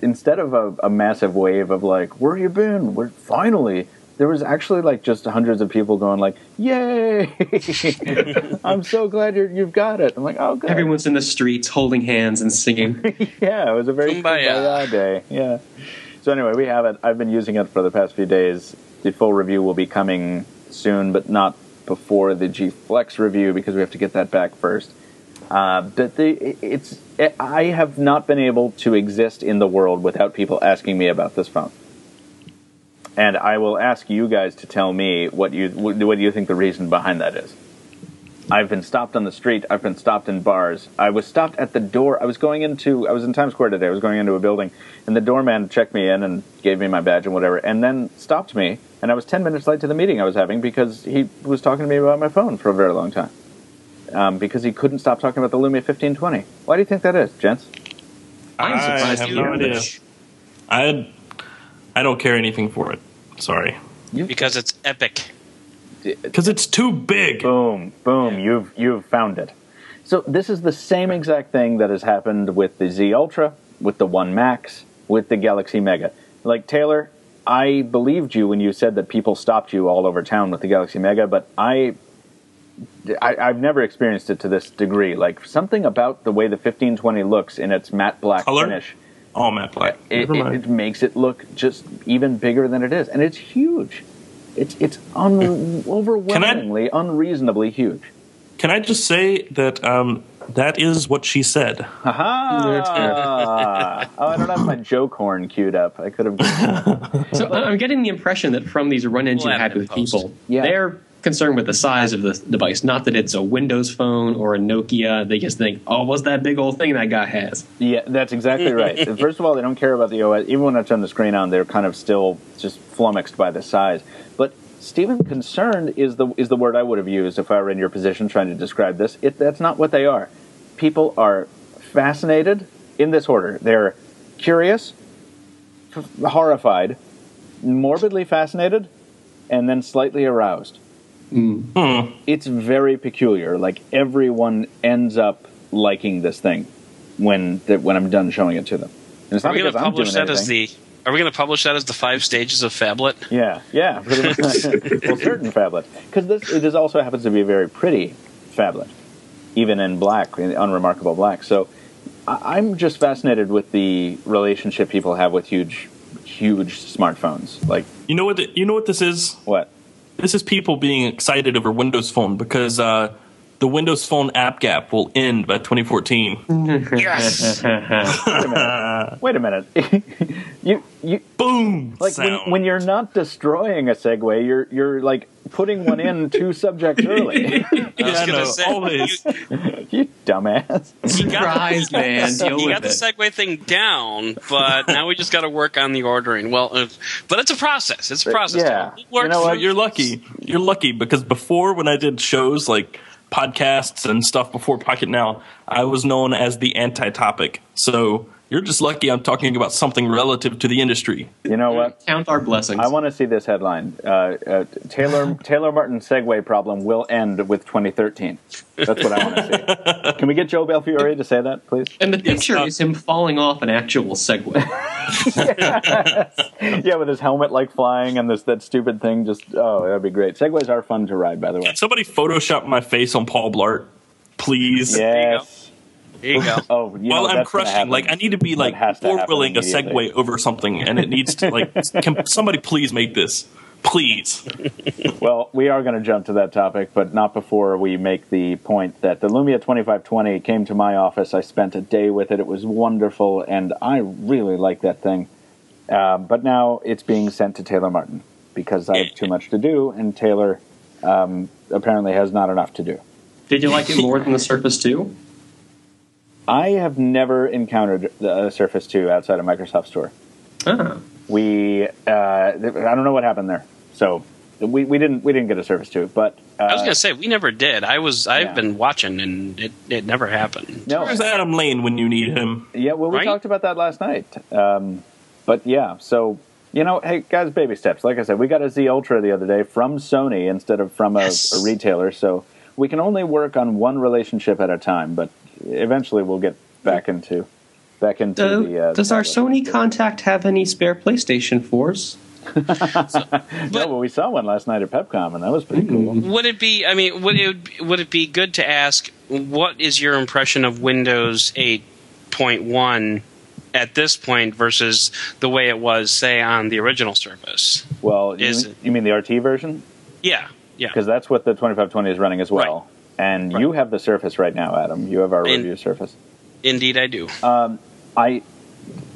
[SPEAKER 1] instead of a massive wave of where you been? We're finally. There was actually just hundreds of people going yay! I'm so glad you've got it. I'm like, oh, good.
[SPEAKER 2] Everyone's in the streets holding hands and singing.
[SPEAKER 1] Yeah, it was a very kumbaya day. Yeah. So anyway, we have it. I've been using it for the past few days. The full review will be coming soon, but not before the G Flex review because we have to get that back first. But I have not been able to exist in the world without people asking me about this phone. And I will ask you guys to tell me what do you think the reason behind that is. I've been stopped on the street. I've been stopped in bars. I was stopped at the door. I was in Times Square today. I was going into a building, and the doorman checked me in and gave me my badge and whatever, and then stopped me. And I was 10 minutes late to the meeting I was having because he was talking to me about my phone for a very long time. Because he couldn't stop talking about the Lumia 1520. Why do you think that is, gents?
[SPEAKER 2] I'm surprised
[SPEAKER 3] I have
[SPEAKER 2] you
[SPEAKER 3] no
[SPEAKER 2] hear
[SPEAKER 3] idea.
[SPEAKER 2] this.
[SPEAKER 3] I don't care anything for it. Sorry.
[SPEAKER 4] Because it's epic.
[SPEAKER 3] Because it's too big.
[SPEAKER 1] Boom, boom, you've found it. So this is the same exact thing that has happened with the Z Ultra, with the One Max, with the Galaxy Mega. Taylor, I believed you when you said that people stopped you all over town with the Galaxy Mega, but I've never experienced it to this degree. Something about the way the 1520 looks in its matte black finish.
[SPEAKER 3] Oh, matte black.
[SPEAKER 1] It makes it look just even bigger than it is, and it's huge. It's overwhelmingly, unreasonably huge.
[SPEAKER 3] Can I just say that that is what she said?
[SPEAKER 1] Ha-ha! Oh, I don't have my joke horn queued up. I could have.
[SPEAKER 2] So I'm getting the impression that from these run-ins you had with people, they're concerned with the size of the device, not that it's a Windows phone or a Nokia. They just think, oh, what's that big old thing that guy has?
[SPEAKER 1] Yeah, that's exactly right. First of all, they don't care about the OS. Even when I turn the screen on, they're kind of still just flummoxed by the size. But Stephen, concerned is the word I would have used if I were in your position trying to describe this. That's not what they are. People are fascinated in this order. They're curious, horrified, morbidly fascinated, and then slightly aroused. It's very peculiar. Everyone ends up liking this thing when I'm done showing it to them. And it's not because I'm doing anything.
[SPEAKER 4] Are we going to publish that as the 5 stages of phablet?
[SPEAKER 1] Yeah, pretty much. Well, certain phablet, because this also happens to be a very pretty phablet, even in black, in unremarkable black. So I'm just fascinated with the relationship people have with huge smartphones.
[SPEAKER 3] You know what this is?
[SPEAKER 1] What?
[SPEAKER 3] This is people being excited over Windows Phone because the Windows Phone app gap will end by 2014.
[SPEAKER 4] Yes.
[SPEAKER 1] Wait a minute. you
[SPEAKER 3] boom.
[SPEAKER 1] When you're not destroying a segue, you're putting one in 2 subjects early.
[SPEAKER 4] I was going to say,
[SPEAKER 3] always.
[SPEAKER 1] You dumbass.
[SPEAKER 2] Surprise, man.
[SPEAKER 4] You got the segue thing down, but now we just got to work on the ordering. Well, but it's a process. It's a process.
[SPEAKER 1] Yeah.
[SPEAKER 3] You know what? You're lucky. You're lucky because before, when I did shows podcasts and stuff before Pocketnow, I was known as the anti-topic. So you're just lucky I'm talking about something relative to the industry.
[SPEAKER 1] You know what?
[SPEAKER 2] Count our blessings.
[SPEAKER 1] I want to see this headline. Taylor Martin Segway problem will end with 2013. That's what I want to see. Can we get Joe Belfiore to say that, please?
[SPEAKER 2] And the picture is him falling off an actual Segway.
[SPEAKER 1] Yeah, with his helmet flying and that stupid thing. That'd be great. Segways are fun to ride, by the way.
[SPEAKER 3] Can somebody Photoshop my face on Paul Blart, please?
[SPEAKER 1] Yes.
[SPEAKER 4] There you go.
[SPEAKER 3] While I'm crushing, I need to be four-wheeling a Segway over something, and it needs to can somebody please make this? Please.
[SPEAKER 1] Well, we are going to jump to that topic, but not before we make the point that the Lumia 2520 came to my office. I spent a day with it. It was wonderful, and I really like that thing. But now it's being sent to Taylor Martin because I have too much to do, and Taylor apparently has not enough to do.
[SPEAKER 2] Did you like it more than the Surface 2?
[SPEAKER 1] I have never encountered the Surface 2 outside of Microsoft Store.
[SPEAKER 2] Ah.
[SPEAKER 1] I don't know what happened there. So we didn't get a Surface 2, but
[SPEAKER 4] I was going to say we never did. I've been watching, and it never happened.
[SPEAKER 1] No.
[SPEAKER 3] Where's Adam Lane when you need him?
[SPEAKER 1] Yeah, well, we
[SPEAKER 4] Right?
[SPEAKER 1] talked about that last night. But yeah, so hey guys, baby steps. Like I said, we got a Z Ultra the other day from Sony instead of from a retailer. So we can only work on one relationship at a time, but eventually we'll get back into the.
[SPEAKER 2] Does our Sony contact have any spare PlayStation 4s?
[SPEAKER 1] No, but we saw one last night at PepCom, and that was pretty cool.
[SPEAKER 4] Would it be? I mean, would it be good to ask what is your impression of Windows 8.1 at this point versus the way it was, say, on the original Surface?
[SPEAKER 1] Well, you mean the RT version?
[SPEAKER 4] Yeah.
[SPEAKER 1] Because that's what the 2520 is running as well. Right. And you have the Surface right now, Adam. You have our review Surface.
[SPEAKER 4] Indeed, I do.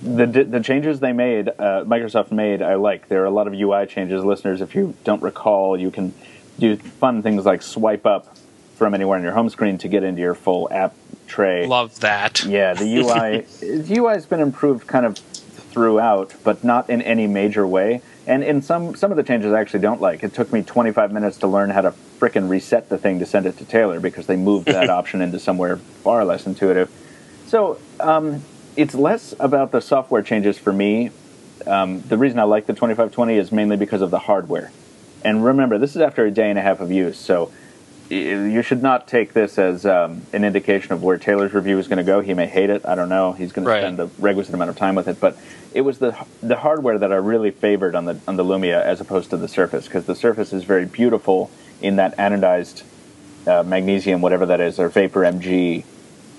[SPEAKER 1] The changes they made, Microsoft made, I like. There are a lot of UI changes. Listeners, if you don't recall, you can do fun things like swipe up from anywhere on your home screen to get into your full app tray.
[SPEAKER 4] Love that.
[SPEAKER 1] Yeah, the UI has been improved kind of throughout, but not in any major way. And in some of the changes I actually don't like. It took me 25 minutes to learn how to frickin' reset the thing to send it to Taylor because they moved that option into somewhere far less intuitive. So it's less about the software changes for me. The reason I like the 2520 is mainly because of the hardware. And remember, this is after a day and a half of use, so you should not take this as an indication of where Taylor's review is going to go. He may hate it. I don't know. He's going to spend the requisite amount of time with it. But it was the hardware that I really favored on the Lumia as opposed to the Surface, because the Surface is very beautiful in that anodized magnesium, whatever that is, or vapor MG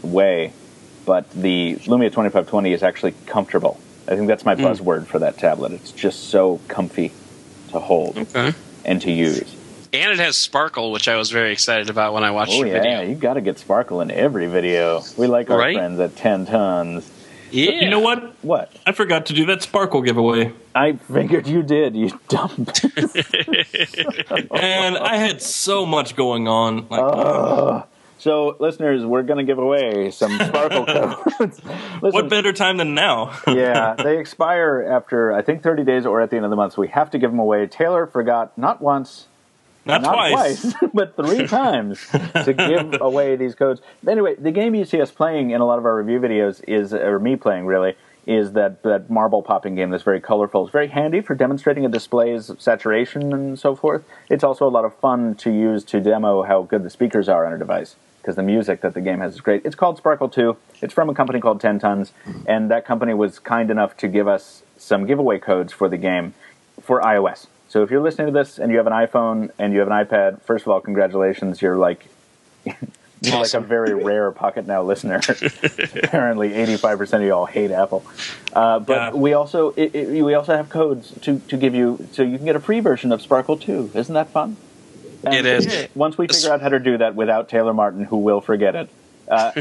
[SPEAKER 1] way. But the Lumia 2520 is actually comfortable. I think that's my buzzword for that tablet. It's just so comfy to hold and to use.
[SPEAKER 4] And it has sparkle, which I was very excited about when I watched your video.
[SPEAKER 1] Oh, yeah, you got to get sparkle in every video. We like our friends at 10 Tons.
[SPEAKER 4] Yeah.
[SPEAKER 3] You know what?
[SPEAKER 1] What?
[SPEAKER 3] I forgot to do that sparkle giveaway.
[SPEAKER 1] I figured you did, you dumb.
[SPEAKER 3] And I had so much going on.
[SPEAKER 1] So, listeners, we're going to give away some sparkle codes. Listen,
[SPEAKER 3] what better time than now?
[SPEAKER 1] Yeah, they expire after, I think, 30 days or at the end of the month, so we have to give them away. Taylor forgot not once,
[SPEAKER 3] not twice,
[SPEAKER 1] but 3 times to give away these codes. Anyway, the game you see us playing in a lot of our review videos is, or me playing really, is that marble popping game that's very colorful. It's very handy for demonstrating a display's saturation and so forth. It's also a lot of fun to use to demo how good the speakers are on a device, because the music that the game has is great. It's called Sparkle 2. It's from a company called 10 Tons, and that company was kind enough to give us some giveaway codes for the game for iOS. So if you're listening to this and you have an iPhone and you have an iPad, first of all, congratulations. You're like like a very rare Pocketnow listener. Apparently 85% of y'all hate Apple. But we also have codes to give you, so you can get a free version of Sparkle 2. Isn't that fun? And
[SPEAKER 4] it is.
[SPEAKER 1] Once we figure out how to do that without Taylor Martin, who will forget it,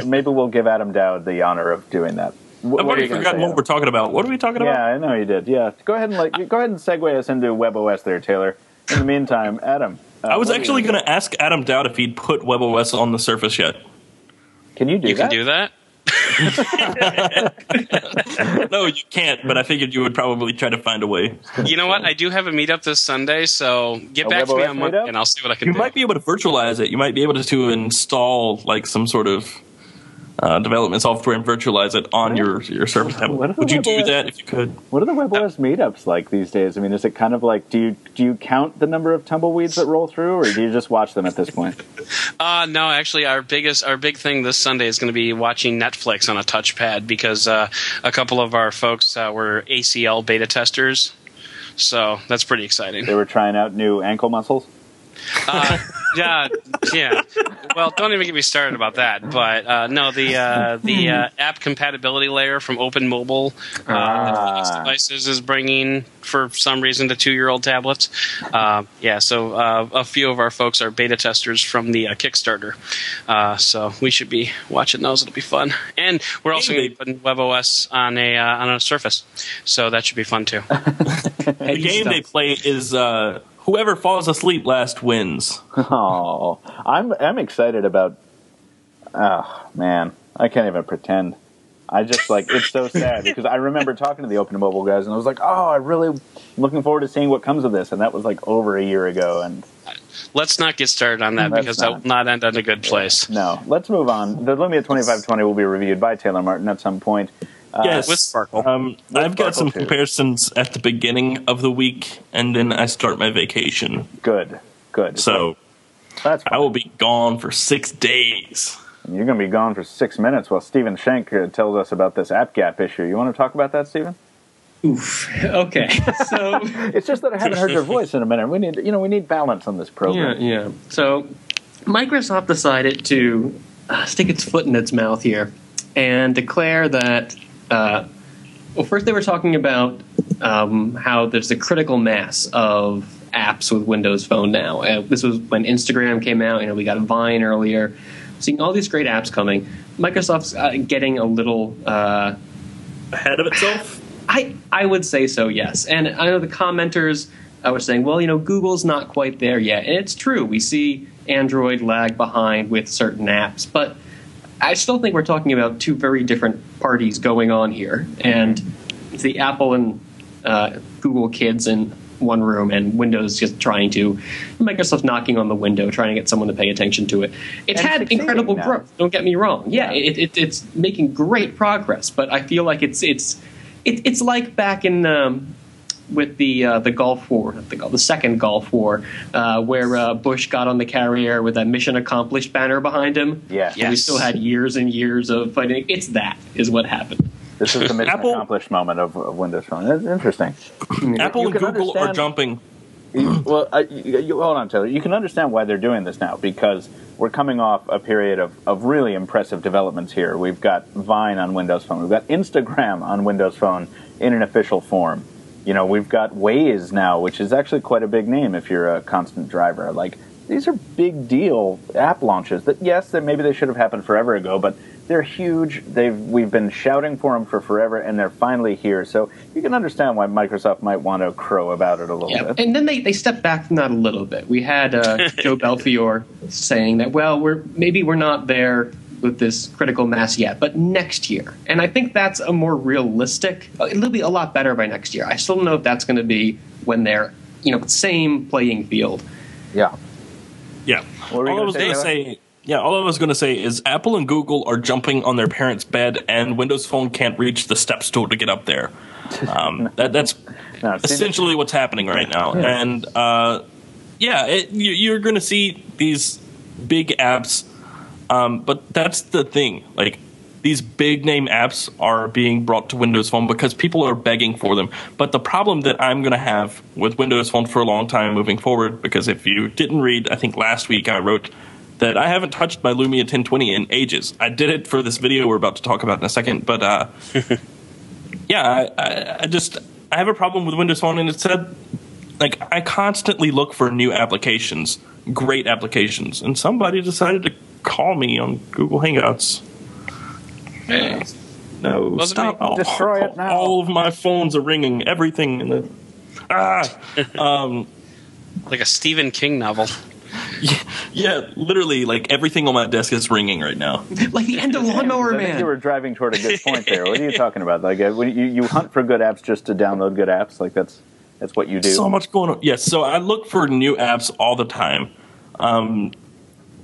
[SPEAKER 1] maybe we'll give Adam Doud the honor of doing that.
[SPEAKER 3] I've already forgotten what we're talking about. What are we talking about?
[SPEAKER 1] Yeah, I know you did. Yeah, go ahead and segue us into webOS there, Taylor. In the meantime, Adam.
[SPEAKER 3] I was actually going to ask Adam Doud if he'd put webOS on the Surface yet.
[SPEAKER 1] Can you do that?
[SPEAKER 4] You can do that?
[SPEAKER 3] No, you can't, but I figured you would probably try to find a way.
[SPEAKER 4] You know what? I do have a meetup this Sunday, so get back to me on Monday and I'll see what I can do.
[SPEAKER 3] You might be able to virtualize it. You might be able to install like some sort of development software and virtualize it on your Surface tablet. Would you do that if you could? What
[SPEAKER 1] are the webOS meetups like these days? I mean, is it kind of like, do you count the number of tumbleweeds that roll through, or do you just watch them at this point?
[SPEAKER 4] No, actually, our big thing this Sunday is going to be watching Netflix on a touchpad, because a couple of our folks were ACL beta testers, so that's pretty exciting.
[SPEAKER 1] They were trying out new ankle muscles?
[SPEAKER 4] Yeah. Well, don't even get me started about that. But no, the app compatibility layer from Open Mobile that devices is bringing for some reason to 2-year-old tablets. So a few of our folks are beta testers from the Kickstarter, so we should be watching those. It'll be fun, and we're also going to be putting webOS on a Surface, so that should be fun too.
[SPEAKER 3] The game they play is whoever falls asleep last wins.
[SPEAKER 1] Oh, I'm excited about. Oh man, I can't even pretend. I just it's so sad because I remember talking to the Open Mobile guys and I was like, oh, I really looking forward to seeing what comes of this, and that was over a year ago. And
[SPEAKER 4] let's not get started on that because that will not end on a good place.
[SPEAKER 1] No, let's move on. The Lumia 2520 will be reviewed by Taylor Martin at some point.
[SPEAKER 3] Yes,
[SPEAKER 4] with Sparkle.
[SPEAKER 3] I've got some comparisons at the beginning of the week, and then I start my vacation.
[SPEAKER 1] Good.
[SPEAKER 3] So
[SPEAKER 1] that's fine.
[SPEAKER 3] I will be gone for 6 days.
[SPEAKER 1] You're going to be gone for 6 minutes while Stephen Schenck tells us about this app gap issue. You want to talk about that, Stephen?
[SPEAKER 2] Oof. Okay. So
[SPEAKER 1] it's just that I haven't heard your voice in a minute. We need balance on this program.
[SPEAKER 2] Yeah. So Microsoft decided to stick its foot in its mouth here and declare that. First they were talking about how there's a critical mass of apps with Windows Phone now. This was when Instagram came out. We got Vine earlier. Seeing all these great apps coming. Microsoft's getting a little
[SPEAKER 3] ahead of itself.
[SPEAKER 2] I would say so, yes. And I know the commenters were saying, well, Google's not quite there yet, and it's true. We see Android lag behind with certain apps, but I still think we're talking about two very different parties going on here, and it's the Apple and Google kids in one room, and Windows just Microsoft knocking on the window, trying to get someone to pay attention to it. It's had incredible growth. Don't get me wrong. Yeah, it's making great progress, but I feel like it's like back in with the Gulf War, the second Gulf War, where Bush got on the carrier with a mission accomplished banner behind him.
[SPEAKER 1] Yeah.
[SPEAKER 2] And we still had years and years of fighting. That is what happened.
[SPEAKER 1] This is the mission accomplished moment of Windows Phone. That's interesting.
[SPEAKER 3] Apple and Google are jumping.
[SPEAKER 1] Well, hold on, Taylor. You can understand why they're doing this now, because we're coming off a period of really impressive developments here. We've got Vine on Windows Phone. We've got Instagram on Windows Phone in an official form. We've got Waze now, which is actually quite a big name if you're a constant driver. These are big deal app launches that, yes, maybe they should have happened forever ago, but they're huge. We've been shouting for them for forever, and they're finally here. So you can understand why Microsoft might want to crow about it a little bit.
[SPEAKER 2] And then they stepped back from that a little bit. We had Joe Belfiore saying that, well, we're not there with this critical mass yet, but next year. And I think that's a more realistic. It'll be a lot better by next year. I still don't know if that's going to be when they're same playing field.
[SPEAKER 1] Yeah.
[SPEAKER 3] All I was going to say is Apple and Google are jumping on their parents' bed, and Windows Phone can't reach the step stool to get up there. That's essentially what's happening right now. And you're going to see these big apps, but that's the thing. These big name apps are being brought to Windows Phone because people are begging for them. But the problem that I'm going to have with Windows Phone for a long time moving forward, because if you didn't read, I think last week I wrote that I haven't touched my Lumia 1020 in ages. I did it for this video we're about to talk about in a second, but I have a problem with Windows Phone, and it said, I constantly look for new applications, great applications, and somebody decided to call me on Google Hangouts.
[SPEAKER 4] Hey.
[SPEAKER 3] No, stop.
[SPEAKER 1] Destroy it now.
[SPEAKER 3] All of my phones are ringing. Everything in the...
[SPEAKER 4] like a Stephen King novel.
[SPEAKER 3] Yeah, literally, everything on my desk is ringing right now.
[SPEAKER 2] Like the end of Lawnmower Man.
[SPEAKER 1] I think you were driving toward a good point there. What are you talking about? When you hunt for good apps just to download good apps? That's what you do?
[SPEAKER 3] So much going on. Yes, so I look for new apps all the time. On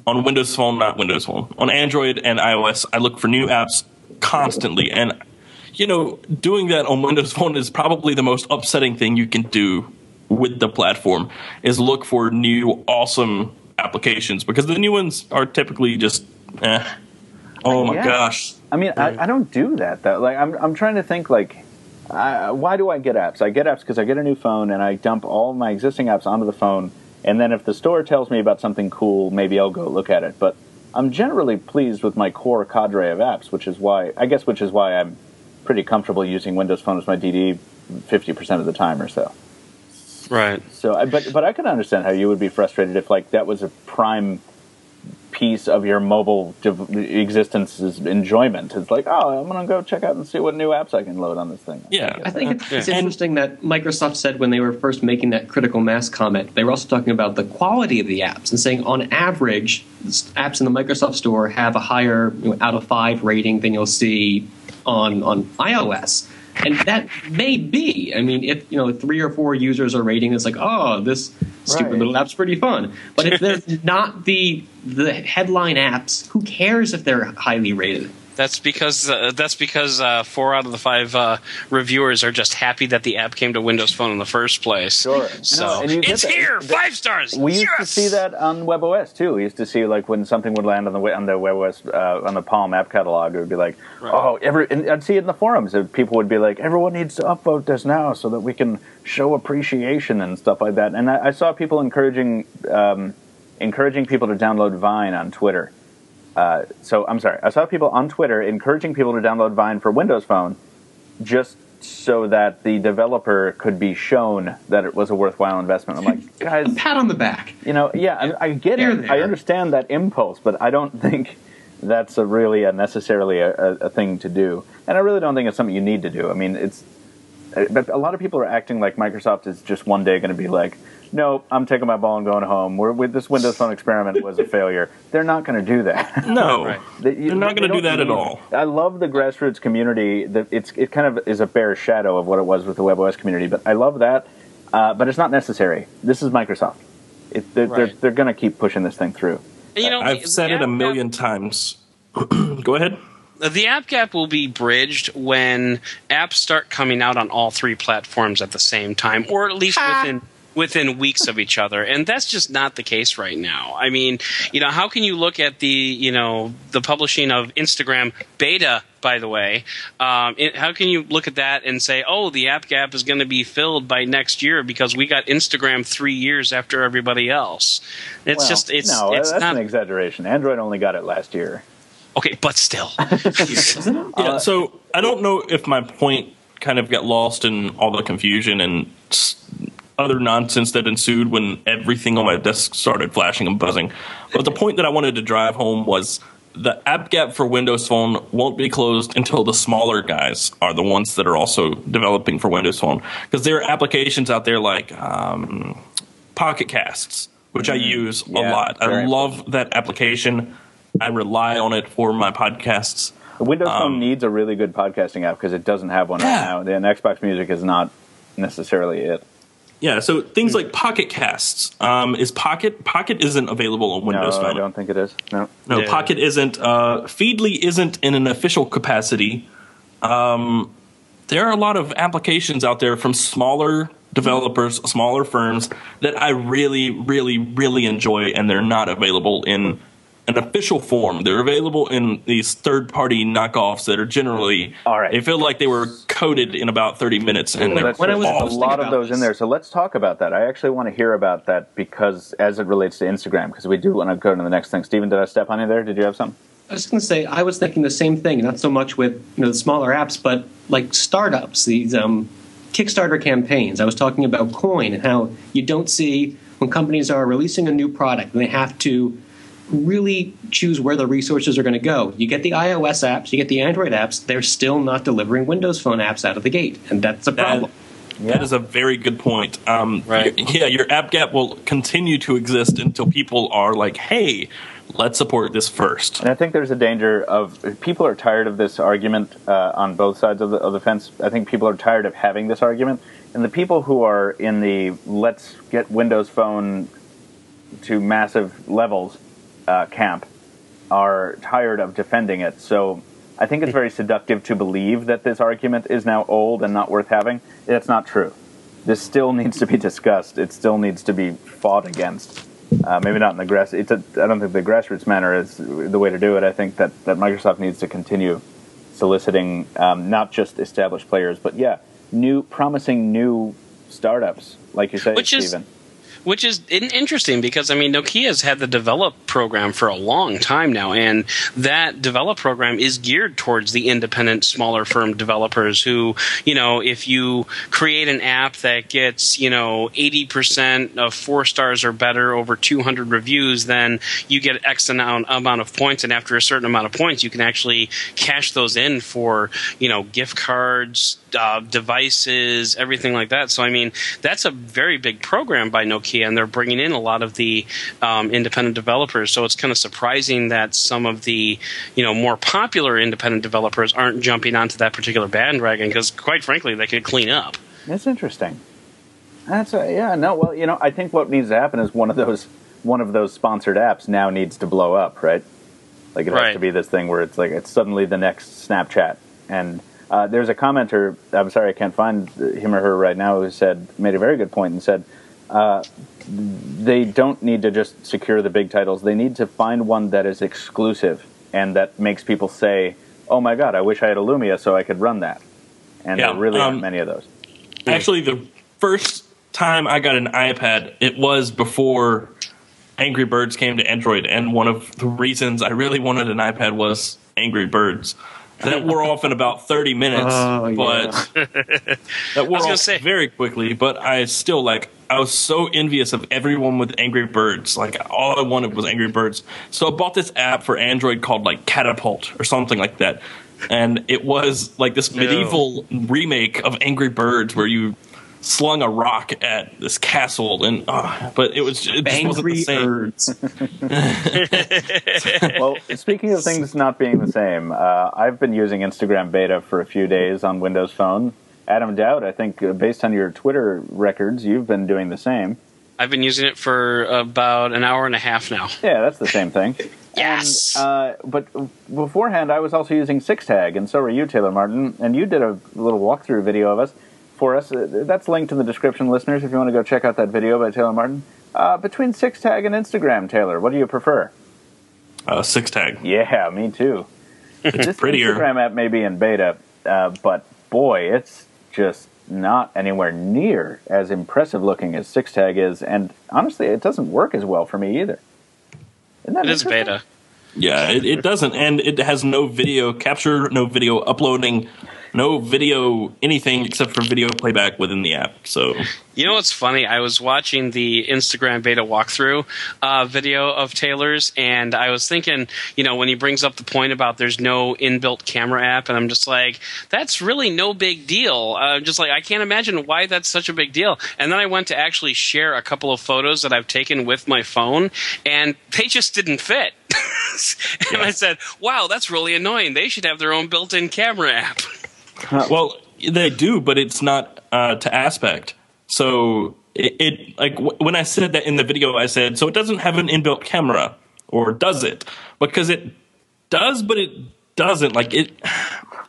[SPEAKER 3] Windows Phone, not Windows Phone. On Android and iOS, I look for new apps constantly. And, doing that on Windows Phone is probably the most upsetting thing you can do with the platform, is look for new, awesome applications. Because the new ones are typically just, Oh, my gosh.
[SPEAKER 1] I mean, I don't do that, though. I'm trying to think, why do I get apps? I get apps because I get a new phone, and I dump all my existing apps onto the phone, And then if the store tells me about something cool, maybe I'll go look at it. But I'm generally pleased with my core cadre of apps, which is why I'm pretty comfortable using Windows Phone as my DD 50% of the time or so.
[SPEAKER 4] Right.
[SPEAKER 1] So, but I can understand how you would be frustrated if like that was a prime piece of your mobile existence's enjoyment. It's like, oh, I'm going to go check out and see what new apps I can load on this thing.
[SPEAKER 3] Yeah.
[SPEAKER 2] I think it's interesting that Microsoft said when they were first making that critical mass comment, they were also talking about the quality of the apps and saying on average, apps in the Microsoft Store have a higher out of 5 rating than you'll see on iOS. And that may be. I mean, if 3 or 4 users are rating, it's like, oh, this stupid little app's pretty fun. But if they're not the headline apps, who cares if they're highly rated?
[SPEAKER 4] That's because 4 out of the 5 reviewers are just happy that the app came to Windows Phone in the first place.
[SPEAKER 1] Sure.
[SPEAKER 4] So it's here, 5 stars.
[SPEAKER 1] We used to see that on webOS too. We used to see like when something would land on the webOS on the Palm app catalog, it would be like, and I'd see it in the forums. People would be like, everyone needs to upvote this now so that we can show appreciation and stuff like that. And I saw people encouraging people to download Vine on Twitter. I saw people on Twitter encouraging people to download Vine for Windows Phone just so that the developer could be shown that it was a worthwhile investment. I'm like, guys...
[SPEAKER 2] A pat on the back.
[SPEAKER 1] I get it. I understand that impulse, but I don't think that's necessarily a thing to do. And I really don't think it's something you need to do. I mean, but a lot of people are acting like Microsoft is just one day going to be like, no, I'm taking my ball and going home. This Windows Phone experiment was a failure. They're not going to do that.
[SPEAKER 3] No, they're not going to do that at all.
[SPEAKER 1] I love the grassroots community. It kind of is a bare shadow of what it was with the webOS community, but I love that. But it's not necessary. This is Microsoft. They're going to keep pushing this thing through.
[SPEAKER 3] I've said it a million times. Go ahead.
[SPEAKER 4] The app gap will be bridged when apps start coming out on all 3 platforms at the same time, or at least within weeks of each other, and that's just not the case right now. I mean, how can you look at the publishing of Instagram beta, by the way? How can you look at that and say, oh, the app gap is going to be filled by next year because we got Instagram 3 years after everybody else? It's
[SPEAKER 1] that's an exaggeration. Android only got it last year.
[SPEAKER 4] Okay, but still.
[SPEAKER 3] So I don't know if my point kind of got lost in all the confusion and other nonsense that ensued when everything on my desk started flashing and buzzing. But the point that I wanted to drive home was the app gap for Windows Phone won't be closed until the smaller guys are the ones that are also developing for Windows Phone. Because there are applications out there like Pocket Casts, which I use a lot. I love that application. I rely on it for my podcasts.
[SPEAKER 1] The Windows Phone needs a really good podcasting app because it doesn't have one right now. And Xbox Music is not necessarily it.
[SPEAKER 3] Yeah, so things like Pocket Casts. Is Pocket isn't available on Windows Phone.
[SPEAKER 1] No, I don't think it is. No,
[SPEAKER 3] Pocket isn't. Feedly isn't in an official capacity. There are a lot of applications out there from smaller developers, smaller firms that I really, really, really enjoy, and they're not available in an official form. They're available in these third-party knockoffs that are generally, they feel like they were coded in about 30 minutes. And
[SPEAKER 1] there's a lot of those in there. So let's talk about that. I actually want to hear about that because as it relates to Instagram, because we do want to go to the next thing. Steven, did I step on you there? Did you have something?
[SPEAKER 2] I was going to say, I was thinking the same thing, not so much with the smaller apps, but like startups, these Kickstarter campaigns. I was talking about Coin and how you don't see when companies are releasing a new product and they have to really choose where the resources are going to go. You get the iOS apps, you get the Android apps, they're still not delivering Windows Phone apps out of the gate, and that's a problem.
[SPEAKER 3] That is a very good point. Your app gap will continue to exist until people are like, hey, let's support this first.
[SPEAKER 1] And I think there's a danger of people are tired of this argument on both sides of the fence. I think people are tired of having this argument, and the people who are in the let's get Windows Phone to massive levels camp are tired of defending it. So I think it's very seductive to believe that this argument is now old and not worth having. It's not true. This still needs to be discussed. It still needs to be fought against. Maybe not in the I don't think the grassroots manner is the way to do it. I think that Microsoft needs to continue soliciting not just established players, but promising new startups, like you say, Stephen.
[SPEAKER 4] Which is interesting because, I mean, Nokia's had the develop program for a long time now, and that develop program is geared towards the independent, smaller firm developers who, if you create an app that gets, 80% of 4 stars or better over 200 reviews, then you get X amount of points, and after a certain amount of points, you can actually cash those in for, gift cards, devices, everything like that. So, I mean, that's a very big program by Nokia, and they're bringing in a lot of the independent developers. So it's kind of surprising that some of the more popular independent developers aren't jumping onto that particular bandwagon because, quite frankly, they could clean up.
[SPEAKER 1] That's interesting. I think what needs to happen is one of those sponsored apps now needs to blow up, right? Like it has to be this thing where it's like it's suddenly the next Snapchat. And there's a commenter, I'm sorry I can't find him or her right now, who made a very good point and said, they don't need to just secure the big titles. They need to find one that is exclusive and that makes people say, oh my God, I wish I had a Lumia so I could run that. And there really aren't many of those.
[SPEAKER 3] Actually, the first time I got an iPad, it was before Angry Birds came to Android. And one of the reasons I really wanted an iPad was Angry Birds. That wore off in about 30 minutes, but that wore off very quickly. But I still, I was so envious of everyone with Angry Birds. Like, all I wanted was Angry Birds. So I bought this app for Android called, Catapult or something like that. And it was, this medieval remake of Angry Birds where you slung a rock at this castle, and but it just wasn't the same.
[SPEAKER 1] Well, speaking of things not being the same, I've been using Instagram beta for a few days on Windows Phone. Adam Doud, I think, based on your Twitter records, you've been doing the same.
[SPEAKER 4] I've been using it for about an hour and a half now.
[SPEAKER 1] Yeah, that's the same thing.
[SPEAKER 4] Yes!
[SPEAKER 1] And, but beforehand, I was also using SixTag, and so were you, Taylor Martin, and you did a little walkthrough video of us. For us, that's linked in the description, listeners, if you want to go check out that video by Taylor Martin. Between SixTag and Instagram, Taylor, what do you prefer?
[SPEAKER 3] SixTag.
[SPEAKER 1] Yeah, me too.
[SPEAKER 3] It's prettier.
[SPEAKER 1] Instagram app may be in beta, but boy, it's just not anywhere near as impressive looking as SixTag is, and honestly, it doesn't work as well for me either. Isn't that
[SPEAKER 4] it is beta.
[SPEAKER 3] Yeah, it doesn't, and it has no video capture, no video uploading, no video anything except for video playback within the app. So,
[SPEAKER 4] you know what's funny? I was watching the Instagram beta walkthrough video of Taylor's, and I was thinking, when he brings up the point about there's no inbuilt camera app, and I'm just like, that's really no big deal. Just like, I can't imagine why that's such a big deal. And then I went to actually share a couple of photos that I've taken with my phone, and they just didn't fit. And I said, wow, that's really annoying. They should have their own built-in camera app.
[SPEAKER 3] Well, they do, but it's not to aspect. So when I said that in the video, I said, so it doesn't have an inbuilt camera, or does it? Because it does, but it doesn't.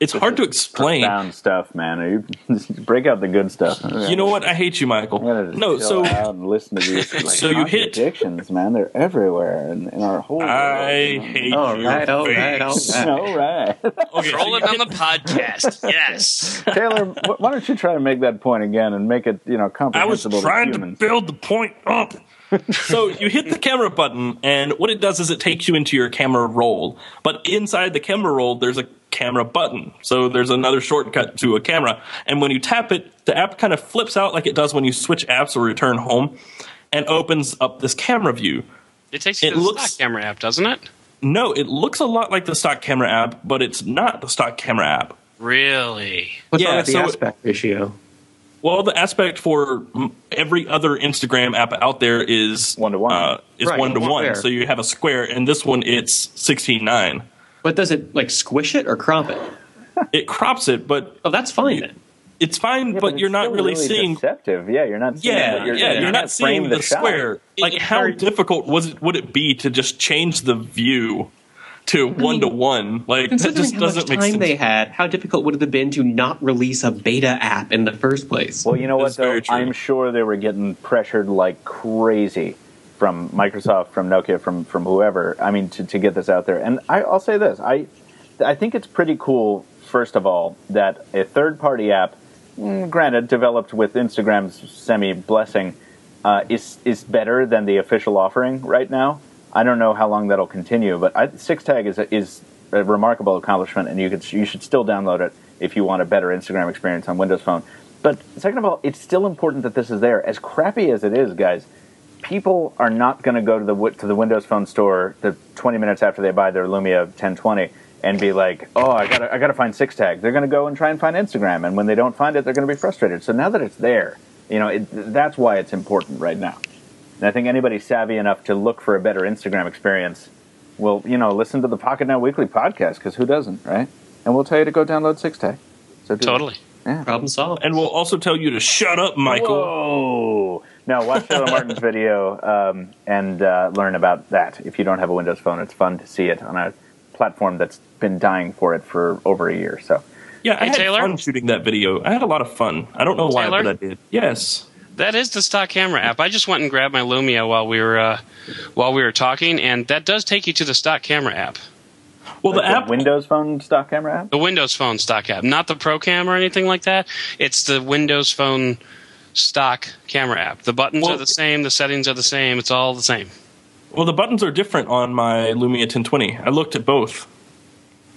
[SPEAKER 3] It's hard to explain.
[SPEAKER 1] Profound stuff, man. You break out the good stuff.
[SPEAKER 3] You know what? I hate you, Michael.
[SPEAKER 1] No, so out and listen to these
[SPEAKER 3] so you hit
[SPEAKER 1] contradictions, man. They're everywhere in our whole world.
[SPEAKER 3] I hate
[SPEAKER 1] all
[SPEAKER 3] you.
[SPEAKER 1] All right.
[SPEAKER 3] Okay,
[SPEAKER 4] Trolling on the podcast. Yes.
[SPEAKER 1] Taylor, why don't you try to make that point again and make it, comprehensible?
[SPEAKER 3] I was trying
[SPEAKER 1] to
[SPEAKER 3] to build the point up. So you hit the camera button, and what it does is it takes you into your camera roll. But inside the camera roll, there's a camera button. So there's another shortcut to a camera. And when you tap it, the app kind of flips out like it does when you switch apps or return home, and opens up this camera view.
[SPEAKER 4] It takes you to the stock camera app, doesn't it?
[SPEAKER 3] No, it looks a lot like the stock camera app, but it's not the stock camera app.
[SPEAKER 4] Really?
[SPEAKER 2] What's wrong with the aspect ratio?
[SPEAKER 3] Well, the aspect for every other Instagram app out there is
[SPEAKER 1] 1-to-1.
[SPEAKER 3] Is 1-to-1. So you have a square, and this one it's 16:9.
[SPEAKER 2] But does it squish it or crop it?
[SPEAKER 3] It crops it, but
[SPEAKER 2] that's fine then.
[SPEAKER 3] It's fine, but you're not really seeing.
[SPEAKER 1] Deceptive. Yeah, you're not. Seeing
[SPEAKER 3] You're not seeing the square. How difficult would it be to just change the view to 1-to-1? That just doesn't make sense.
[SPEAKER 2] Time they had, how difficult would it have been to not release a beta app in the first place?
[SPEAKER 1] Well, you know what, though? I'm sure they were getting pressured like crazy from Microsoft, from Nokia, from whoever. I mean, to get this out there. And I'll say this: I think it's pretty cool. First of all, that a third-party app, granted developed with Instagram's semi-blessing, is better than the official offering right now. I don't know how long that'll continue, but 6tag is a remarkable accomplishment, and you should still download it if you want a better Instagram experience on Windows Phone. But second of all, it's still important that this is there. As crappy as it is, guys, people are not going to go to the Windows Phone store the 20 minutes after they buy their Lumia 1020 and be like, "Oh, I gotta find 6tag." They're going to go and try and find Instagram, and when they don't find it, they're going to be frustrated. So now that it's there, that's why it's important right now. And I think anybody savvy enough to look for a better Instagram experience will, listen to the Pocketnow Weekly podcast, because who doesn't, right? And we'll tell you to go download 6tag. So
[SPEAKER 4] totally.
[SPEAKER 1] Yeah.
[SPEAKER 2] Problem solved.
[SPEAKER 3] And we'll also tell you to shut up, Michael.
[SPEAKER 1] Whoa! Now, watch Taylor Martin's video and learn about that. If you don't have a Windows Phone, it's fun to see it on a platform that's been dying for it for over a year. So,
[SPEAKER 3] yeah, I had
[SPEAKER 4] Taylor?
[SPEAKER 3] fun shooting that video. I had a lot of fun. I don't know why,
[SPEAKER 4] Taylor?
[SPEAKER 3] but I did. Yes.
[SPEAKER 4] That is the stock camera app. I just went and grabbed my Lumia while we were talking, and that does take you to the stock camera app.
[SPEAKER 3] Well,
[SPEAKER 1] like
[SPEAKER 3] the app.
[SPEAKER 1] Windows Phone stock camera app?
[SPEAKER 4] The Windows Phone stock app, not the Pro Cam or anything like that. It's the Windows Phone stock camera app. The buttons are the same. The settings are the same. It's all the same.
[SPEAKER 3] Well, the buttons are different on my Lumia 1020. I looked at both.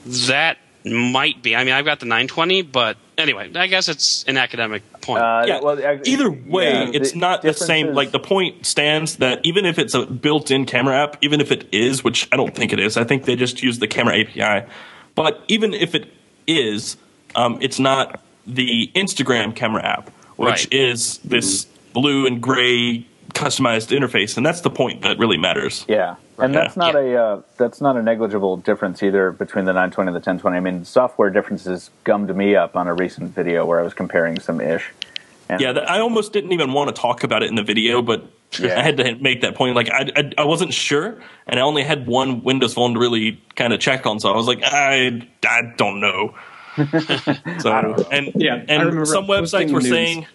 [SPEAKER 4] That might be. I mean, I've got the 920, but anyway, I guess it's an academic point.
[SPEAKER 3] Either way, it's not the same. Like, the point stands that even if it's a built-in camera app, even if it is, which I don't think it is, I think they just use the camera API. But even if it is, it's not the Instagram camera app, which is this blue and gray customized interface, and that's the point that really matters.
[SPEAKER 1] Yeah. And that's not a negligible difference either between the 920 and the 1020. I mean, software differences gummed me up on a recent video where I was comparing some ish. And
[SPEAKER 3] I almost didn't even want to talk about it in the video, but I had to make that point. Like, I wasn't sure, and I only had one Windows Phone to really kind of check on, so I was like, I don't know. So,
[SPEAKER 1] I don't know.
[SPEAKER 3] And some websites were saying.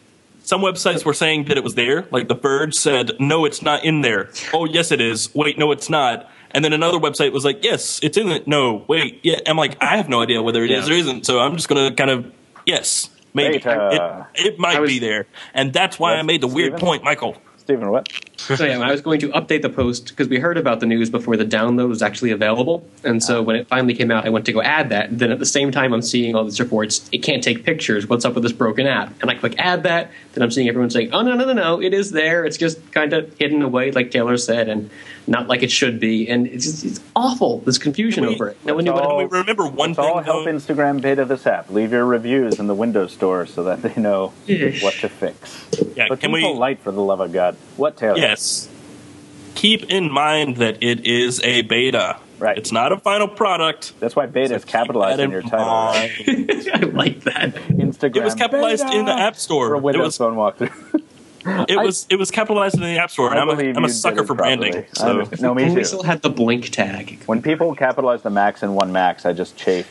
[SPEAKER 3] Some websites were saying that it was there. Like, The Verge said, no, it's not in there. Oh, yes, it is. Wait, no, it's not. And then another website was like, yes, it's in it. No, wait. Yeah. I'm like, I have no idea whether it is or isn't. So I'm just going to kind of, yes, maybe. It might be there. And that's why I made the weird point, Michael.
[SPEAKER 1] Stephen, what?
[SPEAKER 2] So I was going to update the post because we heard about the news before the download was actually available. And so when it finally came out, I went to go add that. Then at the same time, I'm seeing all these reports. It can't take pictures. What's up with this broken app? And I click add that. Then I'm seeing everyone saying, oh, no. It is there. It's just kind of hidden away, like Taylor said, and not like it should be. And it's awful, this confusion over it.
[SPEAKER 3] We remember one thing.
[SPEAKER 1] All help Instagram beta this app. Leave your reviews in the Windows Store so that they know what to fix.
[SPEAKER 3] Yeah,
[SPEAKER 1] but people light, for the love of God. What, Taylor?
[SPEAKER 3] Yes. Keep in mind that it is a beta.
[SPEAKER 1] Right.
[SPEAKER 3] It's not a final product.
[SPEAKER 1] That's why beta is capitalized in your title. Right?
[SPEAKER 2] I like that.
[SPEAKER 1] Instagram.
[SPEAKER 3] It was capitalized
[SPEAKER 1] beta
[SPEAKER 3] in the App Store.
[SPEAKER 1] For a Windows Phone walkthrough.
[SPEAKER 3] It was capitalized in the App Store, and I'm a sucker for branding. So.
[SPEAKER 1] No, me too.
[SPEAKER 2] We still had the blink tag.
[SPEAKER 1] When people capitalize the Max in one Max, I just chafe.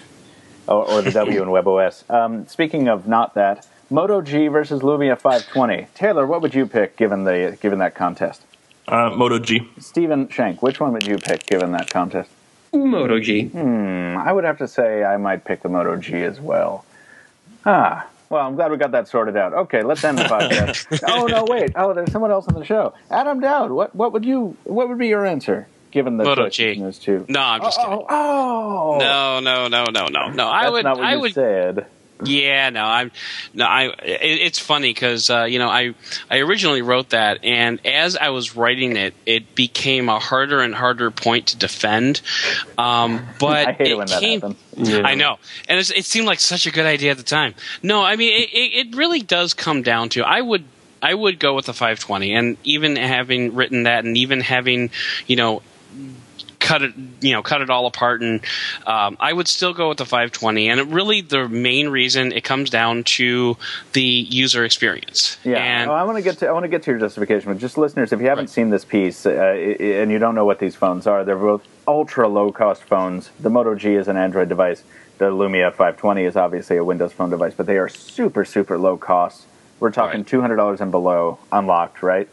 [SPEAKER 1] Or the W in webOS. Speaking of not that, Moto G versus Lumia 520. Taylor, what would you pick given that contest?
[SPEAKER 3] Moto G.
[SPEAKER 1] Stephen Schenck, which one would you pick given that contest?
[SPEAKER 2] Moto G.
[SPEAKER 1] I would have to say I might pick the Moto G as well. Well, I'm glad we got that sorted out. Okay, let's end the podcast. Oh, no, wait. Oh, there's someone else on the show. Adam Doud, what would be your answer given the
[SPEAKER 4] Moto G.
[SPEAKER 1] those two?
[SPEAKER 4] No, I'm just kidding.
[SPEAKER 1] Oh.
[SPEAKER 4] No.
[SPEAKER 1] That's not what you said.
[SPEAKER 4] Yeah, it's funny because I originally wrote that, and as I was writing it, it became a harder and harder point to defend. But
[SPEAKER 1] I hate it when that happens.
[SPEAKER 4] Yeah. I know, and it seemed like such a good idea at the time. No, I mean it really does come down to I would go with the 520, and even having written that, and even having cut it all apart, and I would still go with the 520. And the main reason it comes down to the user experience.
[SPEAKER 1] Yeah,
[SPEAKER 4] and
[SPEAKER 1] I want to get to your justification, but just listeners, if you haven't seen this piece and you don't know what these phones are, they're both ultra low cost phones. The Moto G is an Android device. The Lumia 520 is obviously a Windows Phone device, but they are super super low cost. We're talking $200 and below unlocked, right?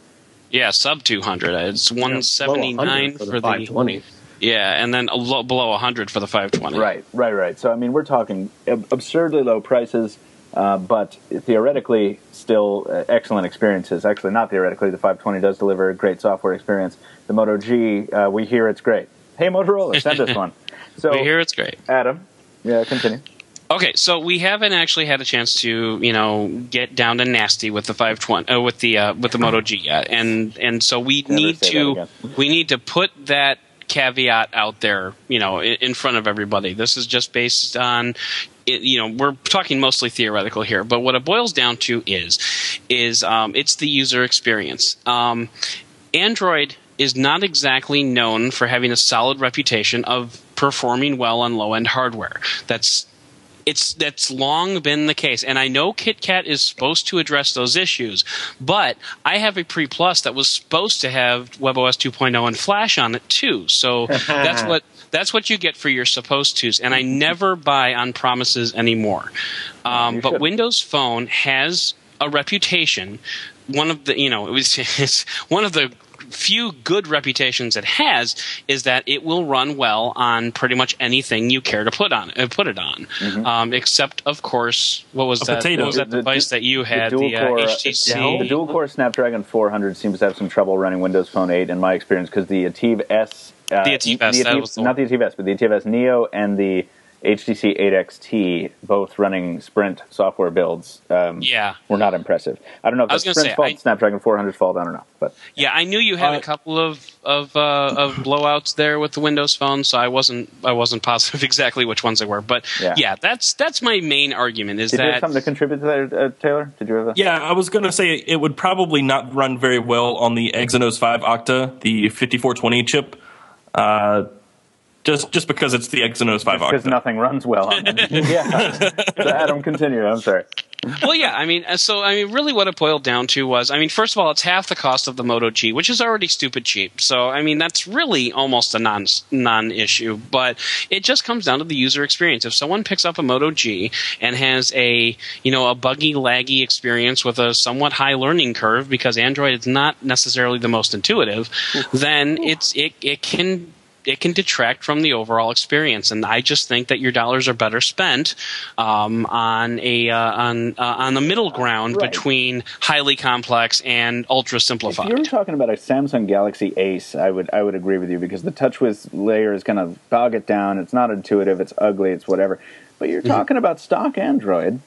[SPEAKER 4] Yeah, sub 200. It's 179
[SPEAKER 2] for the 520.
[SPEAKER 4] Yeah, and then below 100 for the 520.
[SPEAKER 1] Right. So, I mean, we're talking absurdly low prices, but theoretically, still excellent experiences. Actually, not theoretically. The 520 does deliver a great software experience. The Moto G, we hear it's great. Hey, Motorola, send us one. So,
[SPEAKER 4] we hear it's great.
[SPEAKER 1] Adam, continue.
[SPEAKER 4] Okay, so we haven't actually had a chance to, get down to nasty with the 520 with the Moto G yet, and so we need to put that caveat out there, in front of everybody. This is just based on, we're talking mostly theoretical here, but what it boils down to is it's the user experience. Android is not exactly known for having a solid reputation of performing well on low-end hardware. That's long been the case, and I know KitKat is supposed to address those issues, but I have a Pre Plus that was supposed to have webOS 2.0 and Flash on it too. So that's what you get for your supposed tos, and I never buy on promises anymore. But Windows Phone has a reputation. One of the it's one of the few good reputations it has is that it will run well on pretty much anything you care to put it on. Mm-hmm. Except, of course, what was that device that you had? The HTC.
[SPEAKER 1] The dual-core Snapdragon 400 seems to have some trouble running Windows Phone 8 in my experience because the Ativ S, not the Ativ S, but the Ativ S Neo and the HTC 8XT, both running Sprint software builds, were not impressive. I don't know if that's Sprint's fault, Snapdragon 400's fault, I don't know. But
[SPEAKER 4] yeah, I knew you had a couple of blowouts there with the Windows Phone, so I wasn't positive exactly which ones they were. But that's my main argument. Did you have something to contribute to that, Taylor? Did you have
[SPEAKER 3] Yeah, I was going to say it would probably not run very well on the Exynos 5 Octa, the 5420 chip. Just because it's the Exynos 5 Octa.
[SPEAKER 1] Because nothing runs well on it. Yeah. So Adam, continue. I'm sorry.
[SPEAKER 4] Well, yeah. Really what it boiled down to was, first of all, it's half the cost of the Moto G, which is already stupid cheap. So, that's really almost a non-issue. But it just comes down to the user experience. If someone picks up a Moto G and has a buggy, laggy experience with a somewhat high learning curve because Android is not necessarily the most intuitive, then it can detract from the overall experience, and I just think that your dollars are better spent on the middle ground between highly complex and ultra simplified.
[SPEAKER 1] If you're talking about a Samsung Galaxy Ace, I would agree with you because the TouchWiz layer is going to bog it down. It's not intuitive. It's ugly. It's whatever. But you're talking about stock Android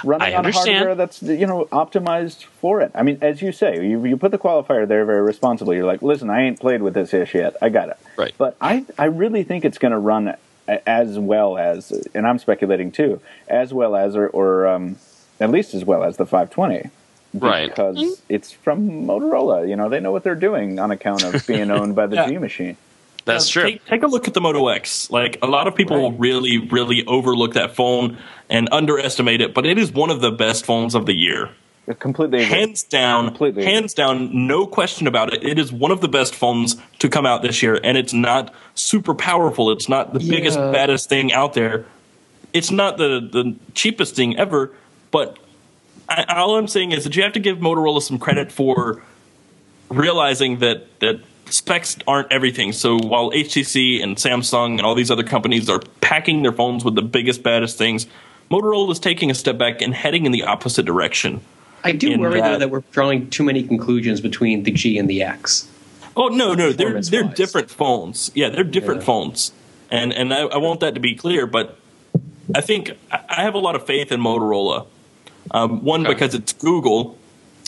[SPEAKER 1] running on hardware that's optimized for it. As you say, you put the qualifier there very responsibly. You're like, listen, I ain't played with this ish yet. I got it.
[SPEAKER 4] Right.
[SPEAKER 1] But I really think it's going to run as well as, and I'm speculating too, as well as or at least as well as the 520. Because it's from Motorola. They know what they're doing on account of being owned by the G machine.
[SPEAKER 4] That's true.
[SPEAKER 3] Take a look at the Moto X. Like, a lot of people really, really overlook that phone and underestimate it, but it is one of the best phones of the year.
[SPEAKER 1] Completely agree.
[SPEAKER 3] Hands down, no question about it. It is one of the best phones to come out this year, and it's not super powerful. It's not the biggest, baddest thing out there. It's not the cheapest thing ever, but all I'm saying is that you have to give Motorola some credit for realizing that specs aren't everything. So while HTC and Samsung and all these other companies are packing their phones with the biggest, baddest things, Motorola is taking a step back and heading in the opposite direction.
[SPEAKER 2] I do worry, though, that we're drawing too many conclusions between the G and the X.
[SPEAKER 3] Oh, no, they're different phones. Yeah, they're different phones. And I want that to be clear, but I think I have a lot of faith in Motorola. Because it's Google.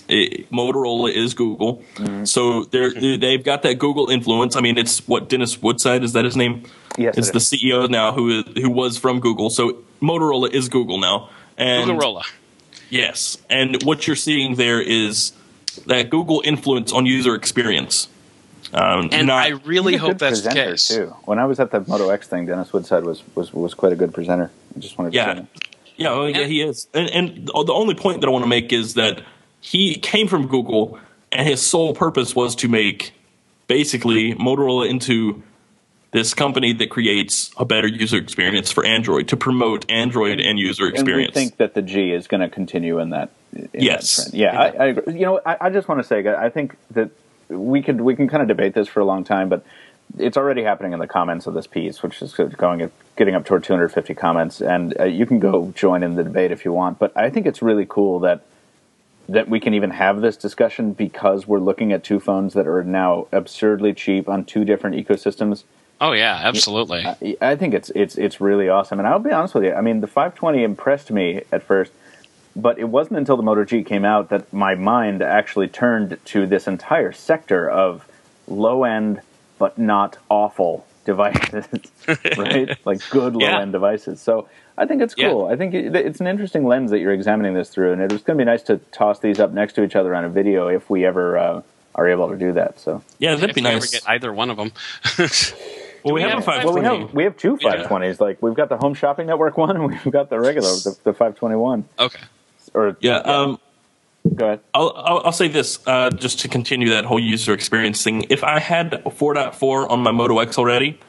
[SPEAKER 3] Motorola is Google, so they've got that Google influence. It's what Dennis Woodside, is that his name?
[SPEAKER 1] Yes,
[SPEAKER 3] it's the CEO now who was from Google. So Motorola is Google now. And
[SPEAKER 4] Googlerola.
[SPEAKER 3] Yes, and what you're seeing there is that Google influence on user experience.
[SPEAKER 4] I really hope that's the case
[SPEAKER 1] too. When I was at the Moto X thing, Dennis Woodside was quite a good presenter. I just wanted to say that.
[SPEAKER 3] Yeah, he is. And the only point that I want to make is that he came from Google, and his sole purpose was to make basically Motorola into this company that creates a better user experience for Android, to promote Android and user experience.
[SPEAKER 1] And we think that the G is going to continue in that.
[SPEAKER 3] Yes.
[SPEAKER 1] That trend. Yeah, I agree. I just want to say, I think that we can kind of debate this for a long time, but it's already happening in the comments of this piece, which is getting up toward 250 comments, and you can go join in the debate if you want. But I think it's really cool that we can even have this discussion because we're looking at two phones that are now absurdly cheap on two different ecosystems.
[SPEAKER 4] Oh yeah, absolutely.
[SPEAKER 1] I think it's really awesome, and I'll be honest with you. I mean, the 520 impressed me at first, but it wasn't until the Moto G came out that my mind actually turned to this entire sector of low-end but not awful devices, right? Like good low-end devices. So I think it's cool. I think it's an interesting lens that you're examining this through, and it's going to be nice to toss these up next to each other on a video if we ever are able to do that. So
[SPEAKER 3] yeah, that'd be nice.
[SPEAKER 4] Ever get either one of them.
[SPEAKER 3] Well, we have a 520.
[SPEAKER 1] Well, we have two 520s. Like we've got the Home Shopping Network one, and we've got the regular, the 521.
[SPEAKER 4] Okay.
[SPEAKER 1] Or go ahead.
[SPEAKER 3] I'll say this just to continue that whole user experience thing. If I had 4.4 on my Moto X already,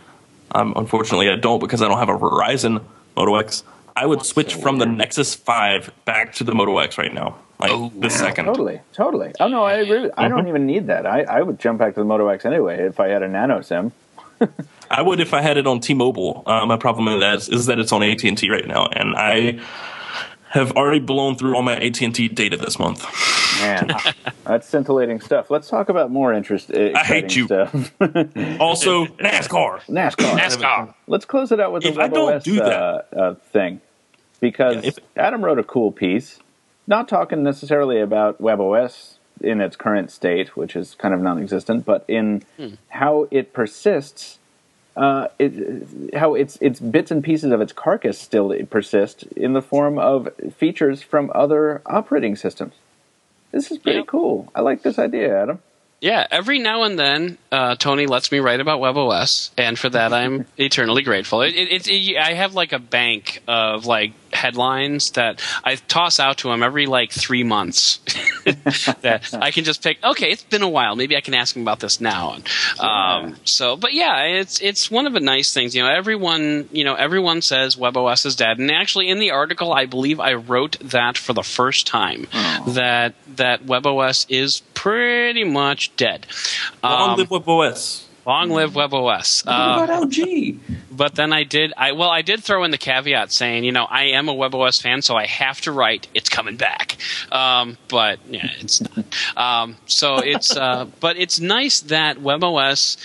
[SPEAKER 3] unfortunately I don't because I don't have a Verizon Moto X. I would switch from the Nexus 5 back to the Moto X right now, this second.
[SPEAKER 1] Totally. Oh no, I agree. I don't even need that. I would jump back to the Moto X anyway if I had a nano SIM.
[SPEAKER 3] I would if I had it on T-Mobile. My problem is that it's on AT&T right now, and I have already blown through all my AT&T data this month.
[SPEAKER 1] Man, that's scintillating stuff. Let's talk about more I
[SPEAKER 3] hate you.
[SPEAKER 1] Stuff.
[SPEAKER 3] Also, NASCAR.
[SPEAKER 1] Let's close it out with the webOS thing, because Adam wrote a cool piece, not talking necessarily about webOS in its current state, which is kind of non-existent, but in how it persists, how its bits and pieces of its carcass still persist in the form of features from other operating systems. This is pretty cool. I like this idea, Adam.
[SPEAKER 4] Yeah, every now and then, Tony lets me write about webOS, and for that I'm eternally grateful. I have like a bank of like headlines that I toss out to him every like 3 months that I can just pick. Okay, it's been a while. Maybe I can ask him about this now. But yeah, it's one of the nice things. Everyone says webOS is dead, and actually in the article, I believe I wrote that for the first time that webOS is pretty much dead.
[SPEAKER 3] Long live webOS.
[SPEAKER 4] Long live webOS.
[SPEAKER 2] What about LG?
[SPEAKER 4] But then I did throw in the caveat saying, I am a webOS fan, so I have to write it's coming back. But yeah, it's not. But it's nice that webOS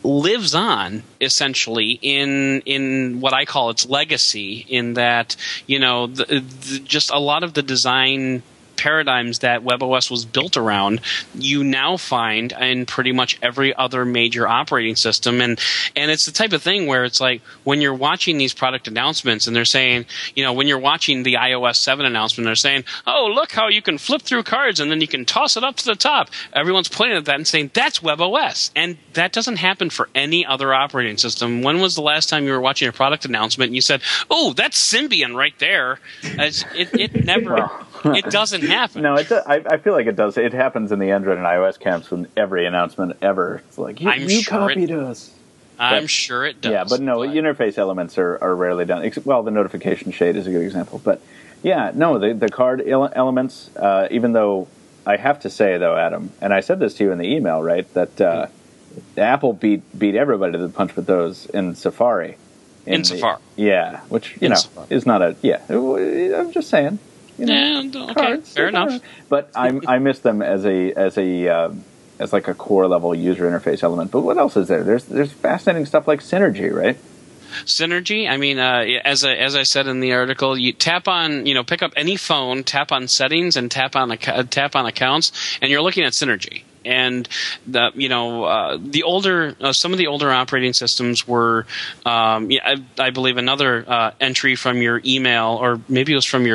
[SPEAKER 4] lives on essentially in what I call its legacy, in that just a lot of the design paradigms that webOS was built around, you now find in pretty much every other major operating system. And it's the type of thing where it's like when you're watching these product announcements and they're saying, when you're watching the iOS 7 announcement, they're saying, oh, look how you can flip through cards and then you can toss it up to the top. Everyone's pointing at that and saying, that's webOS. And that doesn't happen for any other operating system. When was the last time you were watching a product announcement and you said, oh, that's Symbian right there? It never... It doesn't happen.
[SPEAKER 1] No, I feel like it does. It happens in the Android and iOS camps with every announcement ever. It's like, you copied us.
[SPEAKER 4] I'm sure it does.
[SPEAKER 1] Yeah, but no, interface elements are rarely done. Well, the notification shade is a good example. But yeah, no, the card elements, even though I have to say, though, Adam, and I said this to you in the email, right, that Apple beat everybody to the punch with those in Safari.
[SPEAKER 4] In Safari.
[SPEAKER 1] Yeah, which, is not a... Yeah, I'm just saying. Cards,
[SPEAKER 4] fair enough.
[SPEAKER 1] But I miss them as like a core level user interface element. But what else is there? There's fascinating stuff like Synergy, right?
[SPEAKER 4] Synergy. I mean, as I said in the article, you tap on, pick up any phone, tap on settings, and tap on accounts, and you're looking at Synergy. And some of the older operating systems were, I believe, another entry from your email, or maybe it was from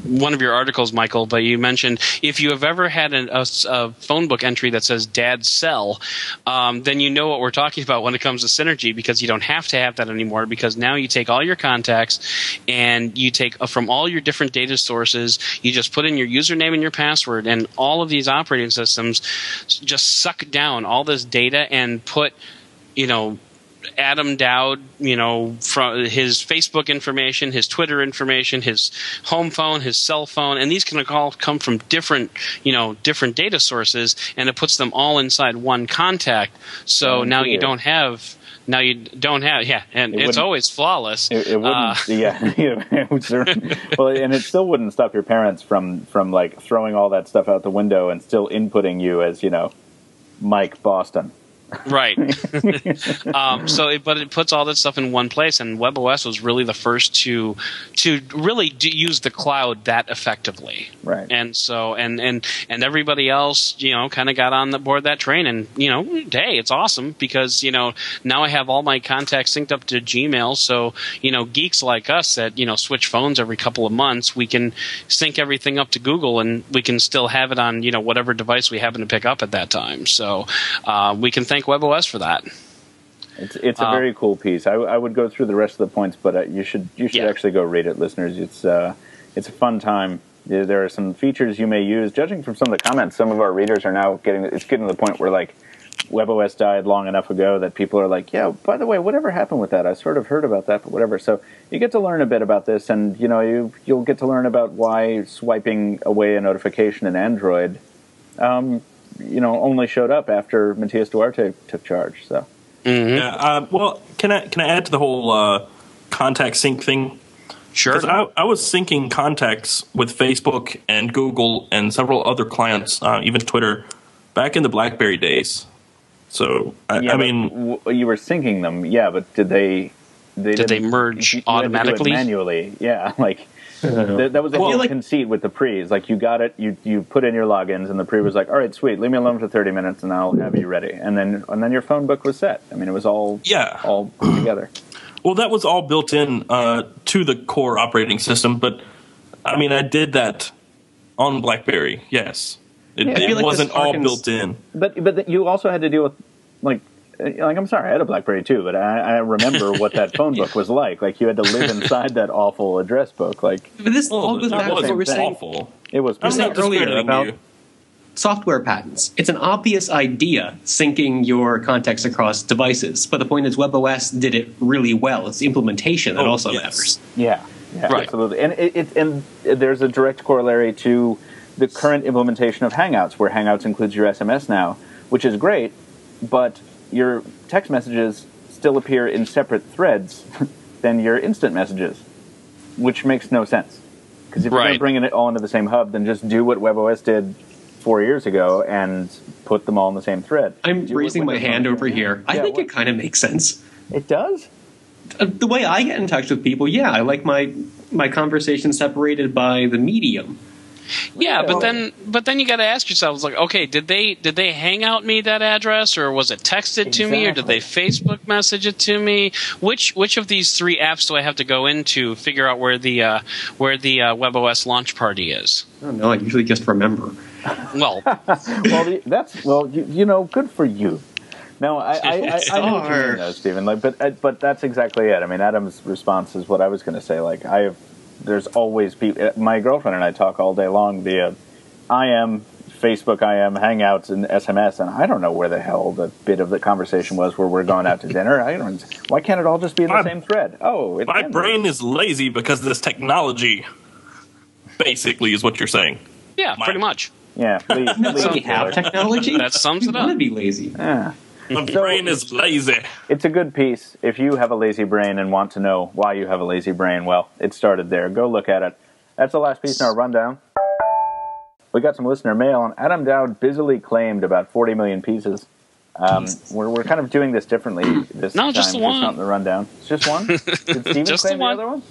[SPEAKER 4] one of your articles, Michael, but you mentioned if you have ever had a phone book entry that says Dad's Cell, then you know what we're talking about when it comes to Synergy, because you don't have to have that anymore, because now you take all your contacts and you take from all your different data sources, you just put in your username and your password, and all of these operating systems just suck down all this data and put, Adam Doud, from his Facebook information, his Twitter information, his home phone, his cell phone, and these can all come from different data sources, and it puts them all inside one contact. So now you don't have. And it's always flawless.
[SPEAKER 1] It wouldn't, it would well, and it still wouldn't stop your parents from like throwing all that stuff out the window and still inputting you as Mike Boston.
[SPEAKER 4] Right. But it puts all that stuff in one place, and webOS was really the first to really use the cloud that effectively.
[SPEAKER 1] Right.
[SPEAKER 4] And so and everybody else, kind of got on the board that train, and hey, it's awesome because now I have all my contacts synced up to Gmail. So geeks like us that switch phones every couple of months, we can sync everything up to Google, and we can still have it on whatever device we happen to pick up at that time. So we can thank webOS for that.
[SPEAKER 1] It's a very cool piece. I would go through the rest of the points, but you should actually go read it, listeners. It's a fun time. There are some features you may use. Judging from some of the comments, some of our readers are now getting to the point where like webOS died long enough ago that people are like, yeah, by the way, whatever happened with that? I sort of heard about that, but whatever. So you get to learn a bit about this, and you'll get to learn about why swiping away a notification in Android only showed up after Matias Duarte took charge. So,
[SPEAKER 3] yeah. Well, can I add to the whole contact sync thing?
[SPEAKER 4] Sure.
[SPEAKER 3] Because I was syncing contacts with Facebook and Google and several other clients, even Twitter, back in the BlackBerry days. So I mean,
[SPEAKER 1] you were syncing them, yeah, but did they
[SPEAKER 4] merge automatically?
[SPEAKER 1] Manually, yeah, like. That was the whole conceit with the pre's. Like, you got it, you put in your logins, and the pre was like, all right, sweet, leave me alone for 30 minutes, and I'll have you ready. And then your phone book was set. I mean, it was all put together.
[SPEAKER 3] Well, that was all built in to the core operating system, but, I mean, I did that on BlackBerry, yes. It wasn't all built in.
[SPEAKER 1] But you also had to deal with, like, I'm sorry, I had a BlackBerry too, but I remember what that phone book was like. Like, you had to live inside that awful address book. Like,
[SPEAKER 5] but this all goes back to what we were saying.
[SPEAKER 3] Awful.
[SPEAKER 1] It was.
[SPEAKER 5] We were saying earlier about software patents. It's an obvious idea, syncing your contacts across devices. But the point is, webOS did it really well. It's the implementation that also matters.
[SPEAKER 1] Yeah,
[SPEAKER 4] right.
[SPEAKER 1] Absolutely. And there's a direct corollary to the current implementation of Hangouts, where Hangouts includes your SMS now, which is great, but your text messages still appear in separate threads than your instant messages, which makes no sense. Because if you're going to bring it all into the same hub, then just do what webOS did 4 years ago and put them all in the same thread.
[SPEAKER 5] I'm raising my hand over here. I think it kind of makes sense.
[SPEAKER 1] It does?
[SPEAKER 5] The way I get in touch with people, I like my conversation separated by the medium.
[SPEAKER 4] Yeah, but then you got to ask yourselves, like, okay, did they Hangout me that address, or was it texted to me, or did they Facebook message it to me? Which of these three apps do I have to go into to figure out where the webOS launch party is?
[SPEAKER 5] I don't know. I usually just remember.
[SPEAKER 4] Well,
[SPEAKER 1] good for you. No, I know what you mean, though, Stephen. Like, but that's exactly it. I mean, Adam's response is what I was going to say. Like, there's always people. My girlfriend and I talk all day long via IM, Facebook, IM, Hangouts, and SMS, and I don't know where the hell the bit of the conversation was where we're going out to dinner. Why can't it all just be in the same thread?
[SPEAKER 3] My brain is lazy because of this technology. Basically, is what you're saying.
[SPEAKER 4] Yeah, pretty much.
[SPEAKER 1] Yeah,
[SPEAKER 5] we have technology.
[SPEAKER 4] That sums it up.
[SPEAKER 5] You want to be lazy.
[SPEAKER 1] Yeah.
[SPEAKER 3] My brain is lazy.
[SPEAKER 1] It's a good piece. If you have a lazy brain and want to know why you have a lazy brain, well, it started there. Go look at it. That's the last piece in our rundown. We got some listener mail, and Adam Doud busily claimed about 40 million pieces. We're kind of doing this differently this time.
[SPEAKER 4] Just the one.
[SPEAKER 1] It's not in the rundown. It's just one? Did Steven
[SPEAKER 4] just
[SPEAKER 1] claim
[SPEAKER 4] the
[SPEAKER 1] other one?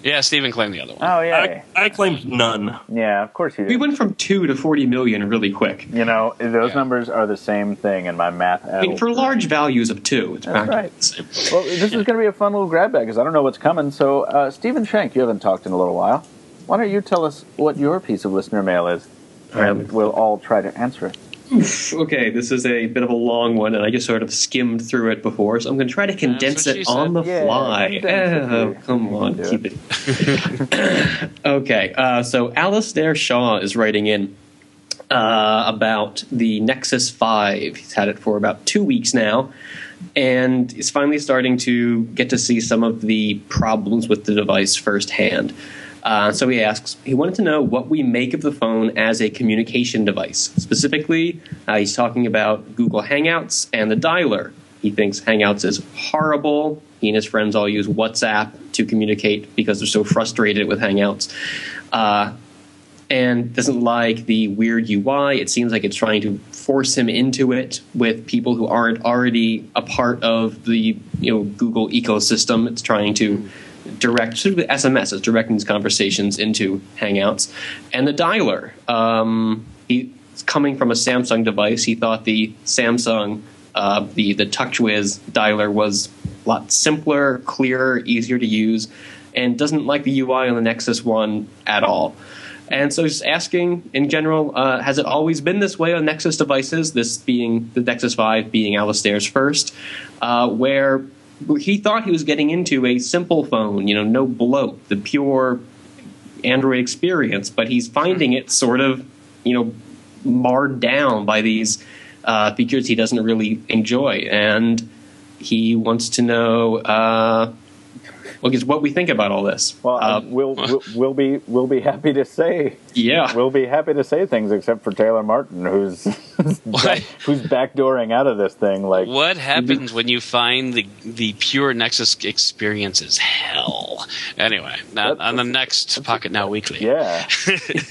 [SPEAKER 4] Yeah, Stephen claimed the other one.
[SPEAKER 1] Oh, yeah.
[SPEAKER 3] I claimed none.
[SPEAKER 1] Yeah, of course you did.
[SPEAKER 5] We went from 2 to 40 million really quick.
[SPEAKER 1] Those numbers are the same thing in my math.
[SPEAKER 5] I mean, for large values of 2, it's
[SPEAKER 1] practically the same. Well, this is going to be a fun little grab bag because I don't know what's coming. So, Stephen Schenck, you haven't talked in a little while. Why don't you tell us what your piece of listener mail is? And we'll all try to answer it.
[SPEAKER 5] Okay, this is a bit of a long one, and I just sort of skimmed through it before, so I'm going to try to condense it on the fly. Oh, come on, keep it. Okay, so Alistair Shaw is writing in about the Nexus 5. He's had it for about 2 weeks now. and is finally starting to get to see some of the problems with the device firsthand. So he wanted to know what we make of the phone as a communication device. Specifically, he's talking about Google Hangouts and the dialer. He thinks Hangouts is horrible. He and his friends all use WhatsApp to communicate because they're so frustrated with Hangouts. And doesn't like the weird UI. It seems like it's trying to force him into it with people who aren't already a part of the Google ecosystem. It's trying to direct, sort of SMS, it's directing these conversations into Hangouts. And the dialer, he's coming from a Samsung device. He thought the Samsung, the TouchWiz dialer was a lot simpler, clearer, easier to use, and doesn't like the UI on the Nexus One at all. And so he's asking, in general, has it always been this way on Nexus devices, this being the Nexus 5 being Alistair's first, where he thought he was getting into a simple phone, no bloat, the pure Android experience, but he's finding it sort of, marred down by these features he doesn't really enjoy. And he wants to know what we think about all this.
[SPEAKER 1] Well, we'll be happy to say.
[SPEAKER 5] Yeah,
[SPEAKER 1] we'll be happy to say things, except for Taylor Martin, who's backdooring out of this thing. Like,
[SPEAKER 4] what happens when you find the pure Nexus experience is hell? Anyway, on the next Pocketnow Weekly.
[SPEAKER 1] Yeah,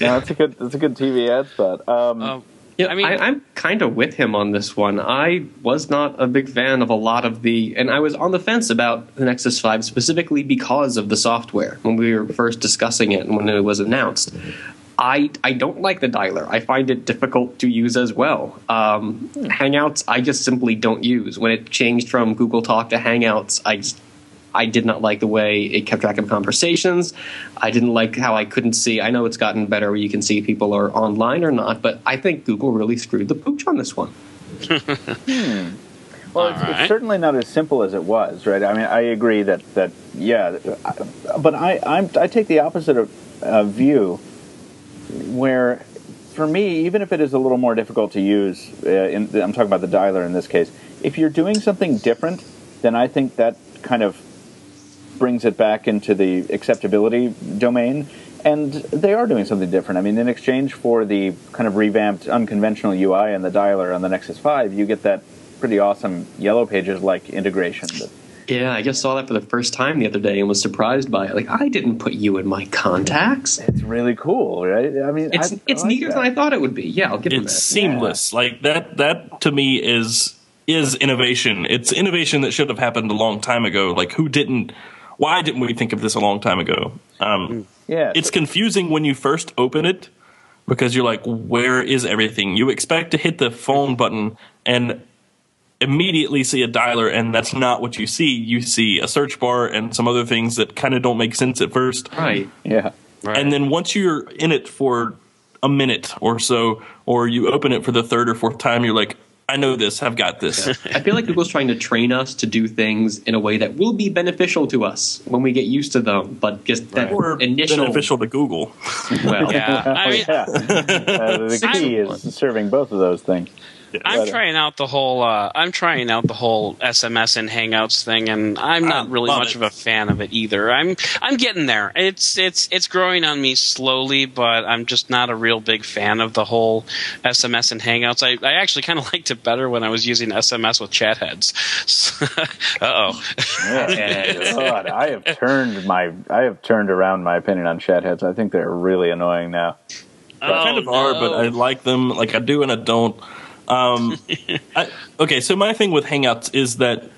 [SPEAKER 1] no, that's a good TV ad spot.
[SPEAKER 5] Yeah, I'm kind of with him on this one. I was not a big fan of a lot of and I was on the fence about the Nexus 5 specifically because of the software when we were first discussing it and when it was announced. I don't like the dialer. I find it difficult to use as well. Hangouts, I just simply don't use. When it changed from Google Talk to Hangouts, I did not like the way it kept track of conversations. I didn't like how I couldn't see. I know it's gotten better where you can see if people are online or not, but I think Google really screwed the pooch on this one.
[SPEAKER 1] Well, it's certainly not as simple as it was, right? I mean, I agree that yeah, but I take the opposite view, where for me, even if it is a little more difficult to use, I'm talking about the dialer in this case, if you're doing something different, then I think that kind of brings it back into the acceptability domain, and they are doing something different. I mean, in exchange for the kind of revamped, unconventional UI and the dialer on the Nexus 5, you get that pretty awesome Yellow Pages-like integration.
[SPEAKER 5] Yeah, I just saw that for the first time the other day and was surprised by it. Like, I didn't put you in my contacts.
[SPEAKER 1] It's really cool, right? I mean,
[SPEAKER 5] it's like neater than I thought it would be. Yeah, I'll give it that.
[SPEAKER 3] It's seamless. Yeah. Like that to me is innovation. It's innovation that should have happened a long time ago. Like, why didn't we think of this a long time ago? It's confusing when you first open it because you're like, where is everything? You expect to hit the phone button and immediately see a dialer, and that's not what you see. You see a search bar and some other things that kind of don't make sense at first.
[SPEAKER 5] Right.
[SPEAKER 1] Yeah. Right.
[SPEAKER 3] And then once you're in it for a minute or so, or you open it for the third or fourth time, you're like, I know this. I've got this.
[SPEAKER 5] I feel like Google's trying to train us to do things in a way that will be beneficial to us when we get used to them. But just that initial
[SPEAKER 3] beneficial to Google.
[SPEAKER 5] Well,
[SPEAKER 4] yeah. I mean,
[SPEAKER 1] the key is serving both of those things.
[SPEAKER 4] I'm trying out the whole SMS and Hangouts thing, and I'm not really much of a fan of it either. I'm getting there. It's growing on me slowly, but I'm just not a real big fan of the whole SMS and Hangouts. I actually kind of liked it better when I was using SMS with chat heads.
[SPEAKER 1] God, I have turned around my opinion on chat heads. I think they're really annoying now.
[SPEAKER 3] They kind of are, but I like them. Like, I do and I don't. Okay, so my thing with Hangouts is that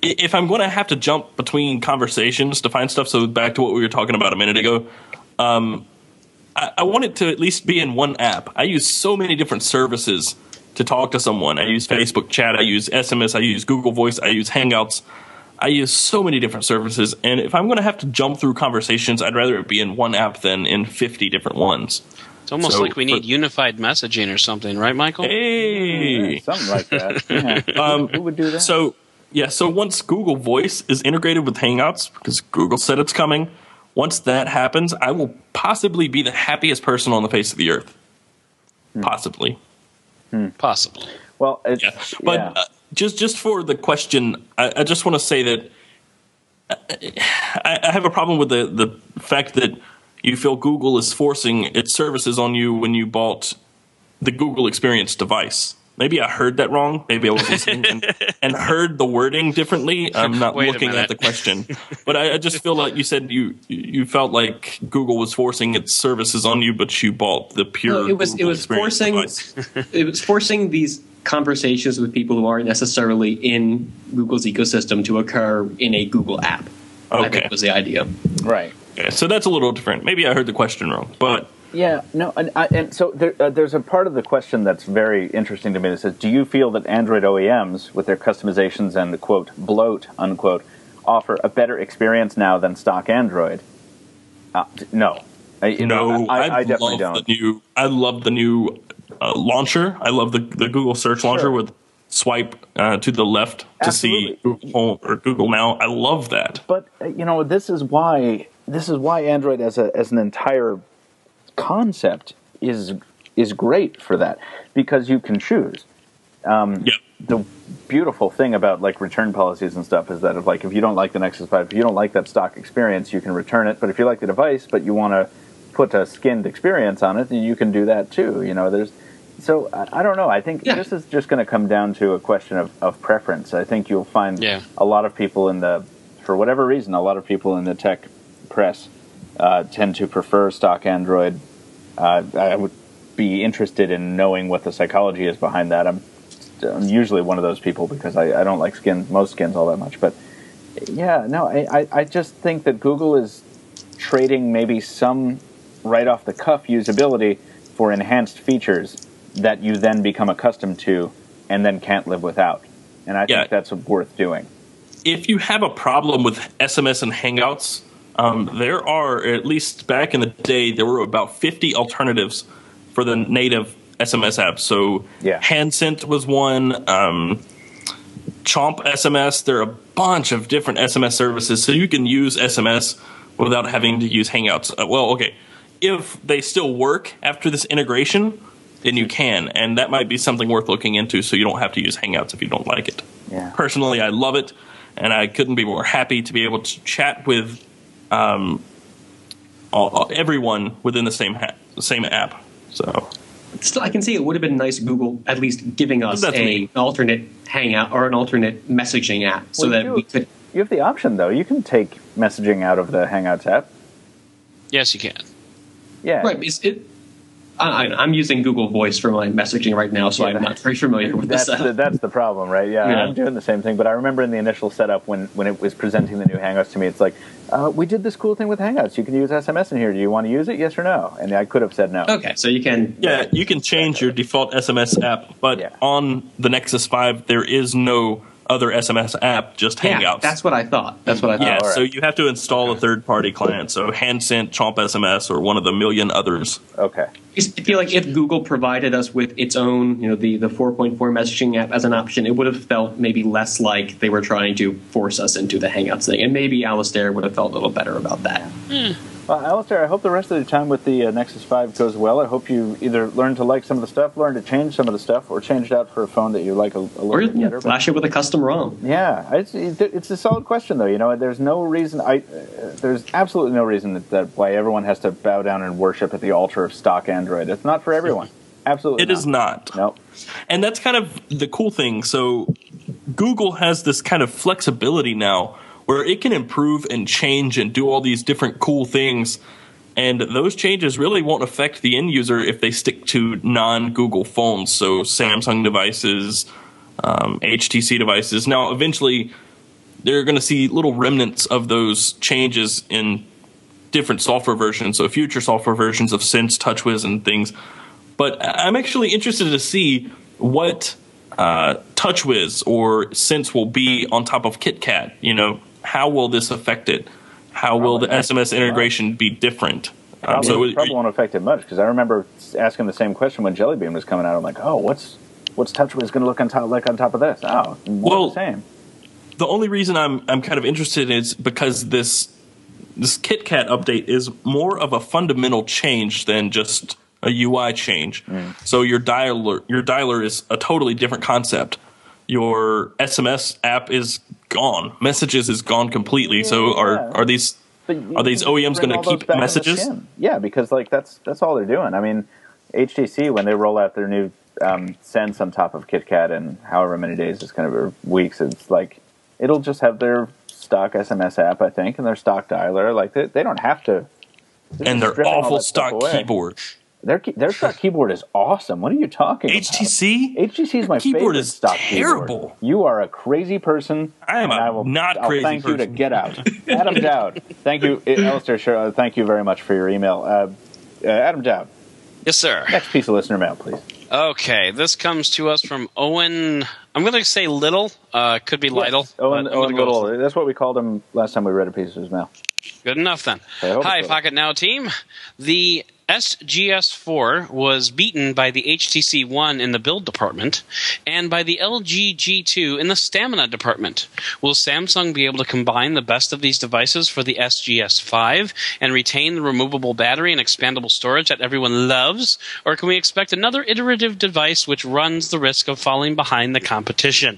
[SPEAKER 3] if I'm going to have to jump between conversations to find stuff, so back to what we were talking about a minute ago, I want it to at least be in one app. I use so many different services to talk to someone. I use Facebook Chat, I use SMS, I use Google Voice, I use Hangouts. I use so many different services, and if I'm going to have to jump through conversations, I'd rather it be in one app than in 50 different ones.
[SPEAKER 4] It's almost like we need unified messaging or something, right, Michael?
[SPEAKER 3] Hey,
[SPEAKER 1] yeah, something like that. Yeah. Who would do that?
[SPEAKER 3] So once Google Voice is integrated with Hangouts, because Google said it's coming, once that happens, I will possibly be the happiest person on the face of the earth. Possibly.
[SPEAKER 4] Possibly.
[SPEAKER 1] Well,
[SPEAKER 3] just for the question, I just want to say that I have a problem with the fact that you feel Google is forcing its services on you when you bought the Google Experience device. Maybe I heard that wrong. Maybe I was listening and heard the wording differently. I'm not looking at the question. But I just feel like you said you felt like Google was forcing its services on you, but you bought the pure
[SPEAKER 5] it was forcing
[SPEAKER 3] device.
[SPEAKER 5] It was forcing these conversations with people who aren't necessarily in Google's ecosystem to occur in a Google app.
[SPEAKER 3] Okay.
[SPEAKER 5] I think was the idea.
[SPEAKER 1] Right.
[SPEAKER 3] Okay, so that's a little different. Maybe I heard the question wrong, but...
[SPEAKER 1] Yeah, no, and so there's a part of the question that's very interesting to me that says, do you feel that Android OEMs, with their customizations and the, quote, bloat, unquote, offer a better experience now than stock Android? No. I definitely don't.
[SPEAKER 3] I love the new launcher. I love the Google search launcher with swipe to the left to see Google Home or Google Now. I love that.
[SPEAKER 1] But, this is why Android as an entire concept is great for that, because you can choose. The beautiful thing about like return policies and stuff is that if you don't like the Nexus 5, if you don't like that stock experience, you can return it. But if you like the device, but you want to put a skinned experience on it, then you can do that too. So I don't know. I think this is just going to come down to a question of preference. I think you'll find a lot of people for whatever reason, a lot of people in the tech press tend to prefer stock Android. I would be interested in knowing what the psychology is behind that. I'm usually one of those people because I don't like most skins all that much. But I just think that Google is trading maybe some right off the cuff usability for enhanced features that you then become accustomed to and then can't live without. And I think that's worth doing.
[SPEAKER 3] If you have a problem with SMS and Hangouts, there are, at least back in the day, there were about 50 alternatives for the native SMS apps. So HandSent was one, Chomp SMS. There are a bunch of different SMS services, so you can use SMS without having to use Hangouts. If they still work after this integration, then you can, and that might be something worth looking into so you don't have to use Hangouts if you don't like it.
[SPEAKER 1] Yeah.
[SPEAKER 3] Personally, I love it, and I couldn't be more happy to be able to chat with everyone within the same app. So,
[SPEAKER 5] still, I can see it would have been nice Google at least giving us an alternate Hangout or an alternate messaging app we could.
[SPEAKER 1] You have the option though. You can take messaging out of the Hangouts app.
[SPEAKER 4] Yes, you can.
[SPEAKER 1] Yeah.
[SPEAKER 5] Right. I'm using Google Voice for my messaging right now, so I'm not very familiar with this.
[SPEAKER 1] That's the problem, right? Yeah, I'm doing the same thing. But I remember in the initial setup when it was presenting the new Hangouts to me, it's like, we did this cool thing with Hangouts. You can use SMS in here. Do you want to use it? Yes or no? And I could have said no.
[SPEAKER 5] Okay, so you can...
[SPEAKER 3] Yeah, you can change your default SMS app, but on the Nexus 5, there is no other SMS app, just Hangouts.
[SPEAKER 5] That's what I thought.
[SPEAKER 3] Yeah, so you have to install a third-party client. So HandSent, Chomp SMS, or one of the million others.
[SPEAKER 1] Okay.
[SPEAKER 5] I feel like if Google provided us with its own, the 4.4 messaging app as an option, it would have felt maybe less like they were trying to force us into the Hangouts thing. And maybe Alistair would have felt a little better about that.
[SPEAKER 1] Well, Alistair, I hope the rest of the time with the Nexus 5 goes well. I hope you either learn to like some of the stuff, learn to change some of the stuff, or change it out for a phone that you like a little bit better.
[SPEAKER 5] Flash it with a custom ROM.
[SPEAKER 1] Yeah, it's a solid question, though. There's no reason. There's absolutely no reason that why everyone has to bow down and worship at the altar of stock Android. It's not for everyone. Absolutely
[SPEAKER 3] It is not.
[SPEAKER 1] Nope.
[SPEAKER 3] And that's kind of the cool thing. So Google has this kind of flexibility now where it can improve and change and do all these different cool things. And those changes really won't affect the end user if they stick to non-Google phones, so Samsung devices, HTC devices. Now, eventually, they're going to see little remnants of those changes in different software versions, so future software versions of Sense, TouchWiz, and things. But I'm actually interested to see what TouchWiz or Sense will be on top of KitKat. How will this affect it? How will the SMS integration be different?
[SPEAKER 1] Probably won't affect it much, because I remember asking the same question when Jelly Bean was coming out. I'm like, oh, what's TouchWiz going to look on top of this? Oh, the same.
[SPEAKER 3] The only reason I'm kind of interested is because this KitKat update is more of a fundamental change than just a UI change. So your dialer is a totally different concept. your SMS app is gone. Messages is gone completely. So are these OEMs going to keep messages?
[SPEAKER 1] Yeah, because like that's all they're doing. I mean, HTC, when they roll out their new Sense on top of KitKat in however many days it's going to be, weeks, it's like it'll just have their stock SMS app, I think, and their stock dialer. Like they don't have to.
[SPEAKER 3] And their awful stock keyboard.
[SPEAKER 1] Their stock keyboard is awesome. What are you talking about? HTC is my
[SPEAKER 3] keyboard
[SPEAKER 1] favorite
[SPEAKER 3] is
[SPEAKER 1] stock
[SPEAKER 3] terrible.
[SPEAKER 1] Keyboard. You are a crazy person.
[SPEAKER 3] I'll
[SPEAKER 1] thank you to get out. Adam Doud, thank you. Alistair, thank you very much for your email. Adam Doud.
[SPEAKER 4] Yes, sir.
[SPEAKER 1] Next piece of listener mail, please.
[SPEAKER 4] Okay, this comes to us from Owen. I'm going to say Little. Could be Lytle.
[SPEAKER 1] Yes, Owen Little. That's what we called him last time we read a piece of his mail.
[SPEAKER 4] Good enough, then. Hi, Pocketnow team. The SGS4 was beaten by the HTC One in the build department and by the LG G2 in the stamina department. Will Samsung be able to combine the best of these devices for the SGS5 and retain the removable battery and expandable storage that everyone loves? Or can we expect another iterative device which runs the risk of falling behind the competition?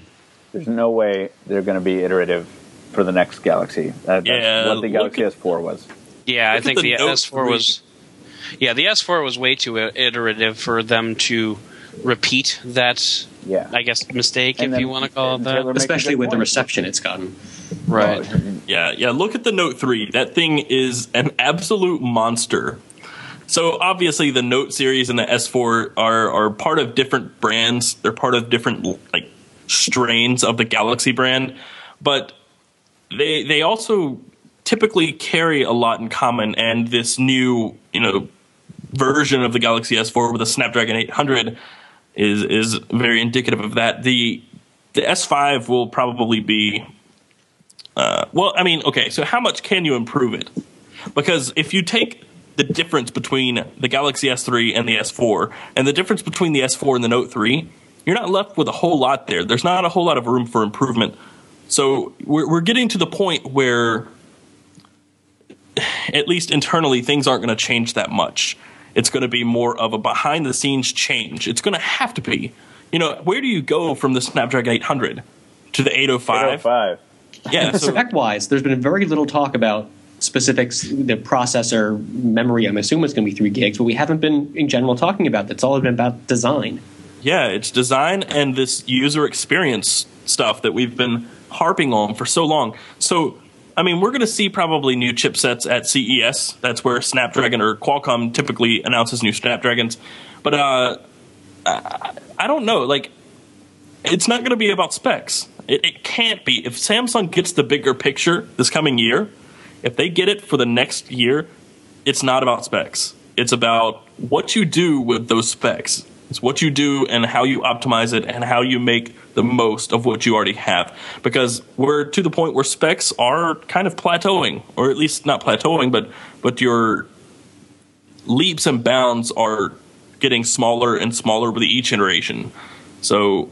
[SPEAKER 1] There's no way they're going to be iterative for the next Galaxy. That's what the Galaxy S4 was.
[SPEAKER 4] Yeah, I think the S4 was... Yeah, the S4 was way too iterative for them to repeat that, I guess, mistake, if you want to call it that.
[SPEAKER 5] Especially with the reception it's gotten.
[SPEAKER 4] Right.
[SPEAKER 3] Yeah, look at the Note 3. That thing is an absolute monster. So, obviously, the Note series and the S4 are part of different brands. They're part of different strains of the Galaxy brand. But they also typically carry a lot in common, and this new, version of the Galaxy S4 with a Snapdragon 800 is very indicative of that. The S5 will probably be so how much can you improve it? Because if you take the difference between the Galaxy S3 and the S4 and the difference between the S4 and the Note 3, you're not left with a whole lot there. There's not a whole lot of room for improvement. So we're getting to the point where, at least internally, things aren't going to change that much. It's going to be more of a behind-the-scenes change. It's going to have to be. Where do you go from the Snapdragon 800 to the 805?
[SPEAKER 1] 805.
[SPEAKER 3] Yeah. So,
[SPEAKER 5] spec-wise, there's been very little talk about specifics, the processor, memory. I'm assuming it's going to be 3 gigs, but we haven't been, in general, talking about that. It's all been about design.
[SPEAKER 3] Yeah, it's design and this user experience stuff that we've been harping on for so long. So, we're going to see probably new chipsets at CES. That's where Snapdragon or Qualcomm typically announces new Snapdragons. But I don't know. It's not going to be about specs. It can't be. If Samsung gets the bigger picture this coming year, if they get it for the next year, it's not about specs. It's about what you do with those specs. It's what you do and how you optimize it and how you make the most of what you already have. Because we're to the point where specs are kind of plateauing, or at least not plateauing, but your leaps and bounds are getting smaller and smaller with each iteration. So,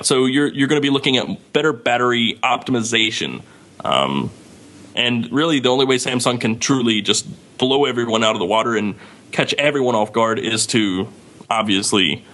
[SPEAKER 3] so you're going to be looking at better battery optimization. And really the only way Samsung can truly just blow everyone out of the water and catch everyone off guard is to obviously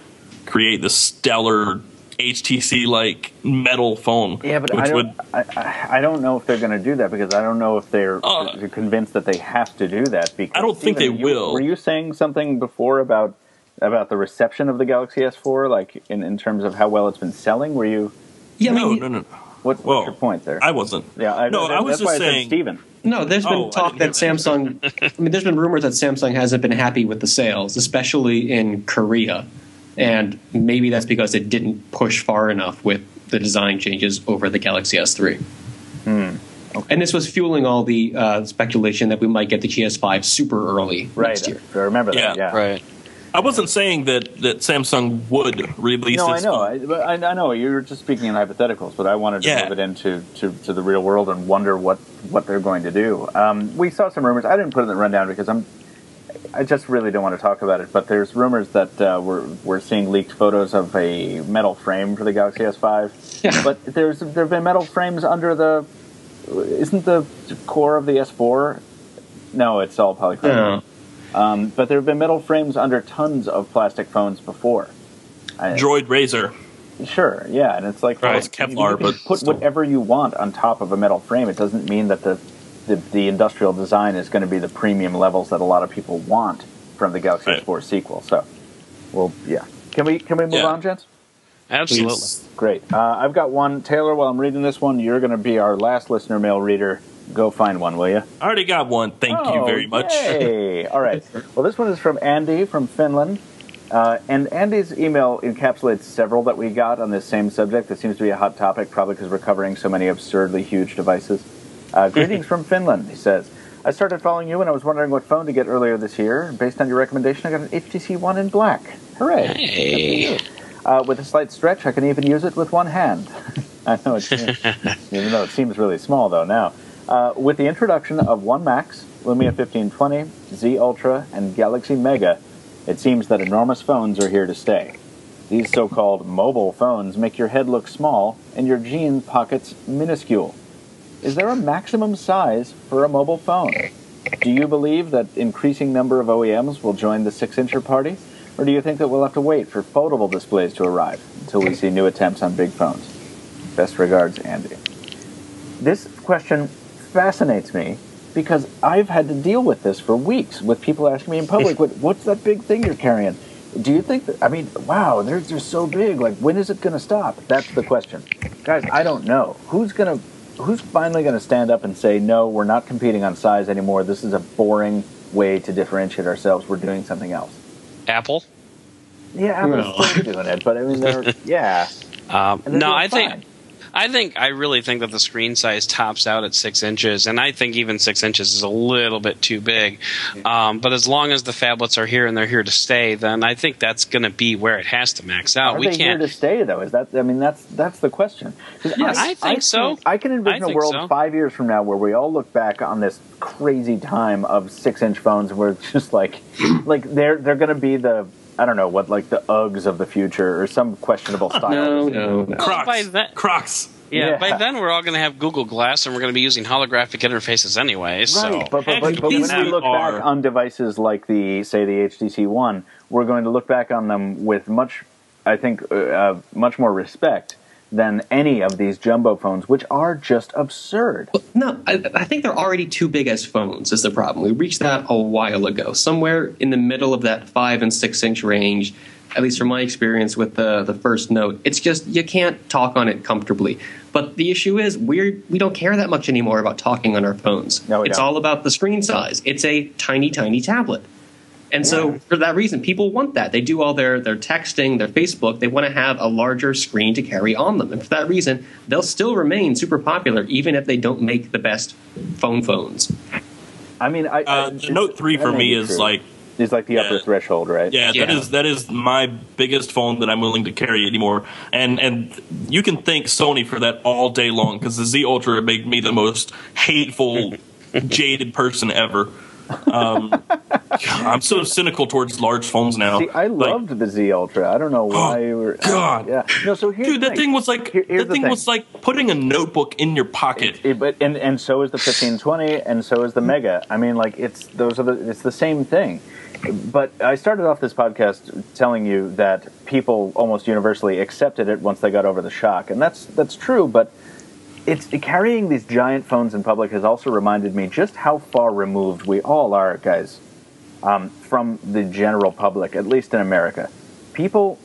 [SPEAKER 3] create the stellar HTC-like metal phone.
[SPEAKER 1] Yeah, but I don't know if they're going to do that, because I don't know if they're convinced that they have to do that. Because
[SPEAKER 3] I don't think they will.
[SPEAKER 1] Were you saying something before about the reception of the Galaxy S4, in terms of how well it's been selling? Were you?
[SPEAKER 5] Yeah,
[SPEAKER 3] no.
[SPEAKER 1] What's your point there?
[SPEAKER 3] I wasn't.
[SPEAKER 1] Yeah, I was just saying. Steven.
[SPEAKER 5] No, there's been talk that Samsung. There's been rumors that Samsung hasn't been happy with the sales, especially in Korea, and maybe that's because it didn't push far enough with the design changes over the Galaxy S3. Okay. And this was fueling all the speculation that we might get the GS5 super early next year.
[SPEAKER 1] I remember that. Yeah.
[SPEAKER 4] Right.
[SPEAKER 3] I wasn't saying that Samsung would release this.
[SPEAKER 1] No, I know. I know. You were just speaking in hypotheticals, but I wanted to move it into to the real world and wonder what they're going to do. We saw some rumors. I didn't put it in the rundown because I just really don't want to talk about it. But there's rumors that we're seeing leaked photos of a metal frame for the Galaxy S5.
[SPEAKER 5] Yeah.
[SPEAKER 1] But there have been metal frames under the. Isn't the core of the S4? No, it's all polycarbonate.
[SPEAKER 5] Yeah.
[SPEAKER 1] But there have been metal frames under tons of plastic phones before.
[SPEAKER 3] Droid Razor.
[SPEAKER 1] Sure, yeah, and it's like,
[SPEAKER 3] well, it's Kevlar, but
[SPEAKER 1] put
[SPEAKER 3] still.
[SPEAKER 1] whatever you want on top of a metal frame. It doesn't mean that the industrial design is going to be the premium levels that a lot of people want from the Galaxy S4 sequel. So, well, yeah. Can we move on, gents?
[SPEAKER 4] Absolutely.
[SPEAKER 3] Please.
[SPEAKER 1] Great. I've got one. Taylor, while I'm reading this one, you're going to be our last listener mail reader. Go find one, will you?
[SPEAKER 3] I already got one. Thank you very much.
[SPEAKER 1] Yay. All right. Well, this one is from Andy from Finland. And Andy's email encapsulates several that we got on this same subject. It seems to be a hot topic, probably because we're covering so many absurdly huge devices. Greetings from Finland, he says. I started following you and I was wondering what phone to get earlier this year. Based on your recommendation, I got an HTC One in black. Hooray.
[SPEAKER 4] Hey.
[SPEAKER 1] With a slight stretch, I can even use it with one hand. I know it seems, even though it seems really small, though, now. With the introduction of One Max, Lumia 1520, Z Ultra, and Galaxy Mega, it seems that enormous phones are here to stay. These so-called mobile phones make your head look small and your jean pockets minuscule. Is there a maximum size for a mobile phone? Do you believe that increasing number of OEMs will join the 6-incher party? Or do you think that we'll have to wait for foldable displays to arrive until we see new attempts on big phones? Best regards, Andy. This question fascinates me because I've had to deal with this for weeks with people asking me in public, what's that big thing you're carrying? Do you think that, I mean, wow, they're so big. Like, when is it going to stop? That's the question. Guys, I don't know. Who's finally going to stand up and say, no, we're not competing on size anymore. This is a boring way to differentiate ourselves. We're doing something else.
[SPEAKER 4] Apple?
[SPEAKER 1] Yeah, Apple's still doing it, but I mean, they're, yeah.
[SPEAKER 4] No, I really think that the screen size tops out at 6 inches, and I think even 6 inches is a little bit too big. But as long as the phablets are here and they're here to stay, then I think that's going to be where it has to max out.
[SPEAKER 1] Are they here to stay, though? Is that? I mean, that's the question.
[SPEAKER 4] Yes, I think so.
[SPEAKER 1] I can envision a world 5 years from now where we all look back on this crazy time of 6-inch phones, and we're just like they're going to be the, I don't know what, like the Uggs of the future or some questionable style.
[SPEAKER 5] No.
[SPEAKER 3] Crocs.
[SPEAKER 4] Yeah, by then we're all going to have Google Glass, and we're going to be using holographic interfaces anyway.
[SPEAKER 1] Right,
[SPEAKER 4] so.
[SPEAKER 1] but when we look back on devices like the HTC One, we're going to look back on them with much more respect than any of these jumbo phones, which are just absurd.
[SPEAKER 5] Well, no, I think they're already too big as phones is the problem. We reached that a while ago. Somewhere in the middle of that 5 and 6 inch range, at least from my experience with the first Note, it's just you can't talk on it comfortably. But the issue is we don't care that much anymore about talking on our phones.
[SPEAKER 1] No,
[SPEAKER 5] it's all about the screen size. It's a tiny, tiny tablet. And so for that reason, people want that. They do all their texting, their Facebook. They want to have a larger screen to carry on them. And for that reason, they'll still remain super popular, even if they don't make the best phones.
[SPEAKER 1] I mean,
[SPEAKER 3] the Note 3 for me is like...
[SPEAKER 1] It's like the upper threshold, right?
[SPEAKER 3] Yeah, that is my biggest phone that I'm willing to carry anymore. And you can thank Sony for that all day long, because the Z Ultra made me the most hateful, jaded person ever. I'm so cynical towards large phones now.
[SPEAKER 1] See, I loved the Z Ultra. I don't know why you were.
[SPEAKER 3] God,
[SPEAKER 1] yeah. No, so here's
[SPEAKER 3] dude, that thing was like was like putting a notebook in your pocket.
[SPEAKER 1] And so is the 1520, and so is the Mega. I mean, like it's the same thing. But I started off this podcast telling you that people almost universally accepted it once they got over the shock, and that's true. But carrying these giant phones in public has also reminded me just how far removed we all are, guys, from the general public, at least in America. People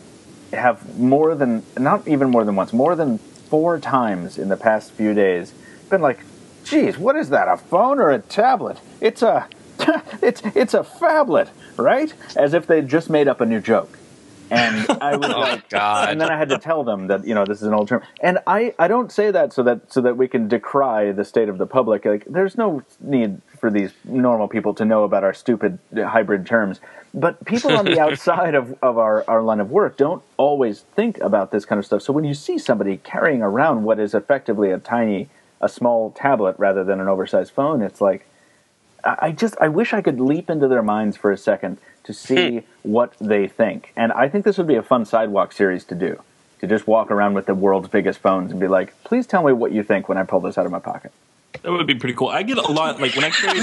[SPEAKER 1] have more than 4 times in the past few days been like, geez, what is that, a phone or a tablet? It's a phablet, right? As if they'd just made up a new joke. And I was
[SPEAKER 4] God.
[SPEAKER 1] And then I had to tell them that, this is an old term. And I don't say that so that we can decry the state of the public. Like, there's no need for these normal people to know about our stupid hybrid terms. But people on the outside of our line of work don't always think about this kind of stuff. So when you see somebody carrying around what is effectively a small tablet rather than an oversized phone, it's like, I wish I could leap into their minds for a second to see what they think. And I think this would be a fun sidewalk series to do, to just walk around with the world's biggest phones and be like, please tell me what you think when I pull this out of my pocket.
[SPEAKER 3] That would be pretty cool. I get a lot, like when I carry...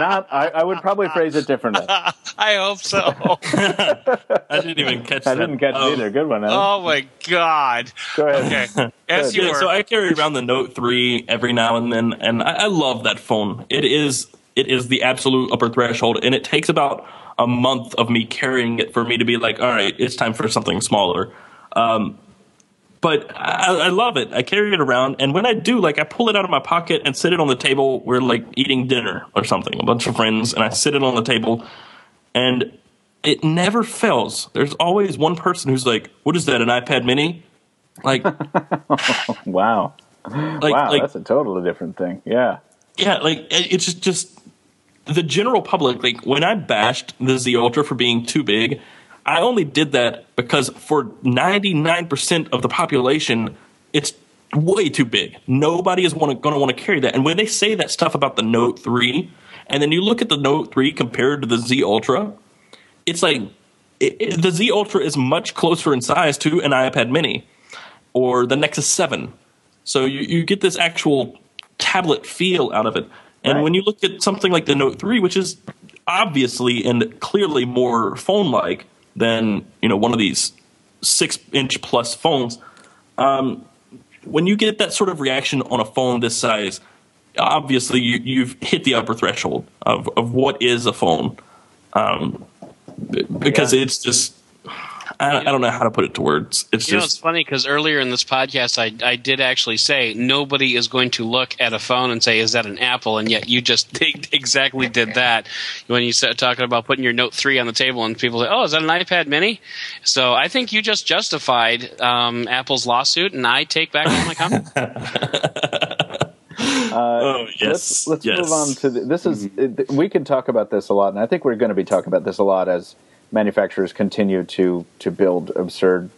[SPEAKER 1] not. I would probably phrase it differently.
[SPEAKER 4] I hope so.
[SPEAKER 3] I didn't even catch that.
[SPEAKER 1] I didn't catch it either. Good one, Adam.
[SPEAKER 4] Oh my God.
[SPEAKER 1] Go ahead.
[SPEAKER 4] Okay. As you were.
[SPEAKER 3] So I carry around the Note 3 every now and then, and I love that phone. It is the absolute upper threshold, and it takes about a month of me carrying it for me to be like, all right, it's time for something smaller. But I love it. I carry it around, and when I do, like, I pull it out of my pocket and sit it on the table. We're like eating dinner or something, a bunch of friends, and I sit it on the table, and it never fails. There's always one person who's like, "What is that? An iPad Mini?" Like,
[SPEAKER 1] wow, that's a totally different thing. Yeah,
[SPEAKER 3] like it's just the general public. Like when I bashed the Z Ultra for being too big, I only did that because for 99% of the population, it's way too big. Nobody is going to want to carry that. And when they say that stuff about the Note 3, and then you look at the Note 3 compared to the Z Ultra, it's like the Z Ultra is much closer in size to an iPad Mini or the Nexus 7. So you get this actual tablet feel out of it. And when you look at something like the Note 3, which is obviously and clearly more phone-like than one of these 6-inch plus phones, when you get that sort of reaction on a phone this size, obviously you've hit the upper threshold of what is a phone, because it's just I don't know how to put it to words. It's
[SPEAKER 4] it's funny because earlier in this podcast, I did actually say nobody is going to look at a phone and say, "Is that an Apple?" And yet you just exactly did that when you started talking about putting your Note 3 on the table, and people say, "Oh, is that an iPad Mini?" So I think you just justified Apple's lawsuit, and I take back all my comments.
[SPEAKER 3] Yes.
[SPEAKER 1] Let's move on to this. We could talk about this a lot, and I think we're going to be talking about this a lot as manufacturers continue to build absurd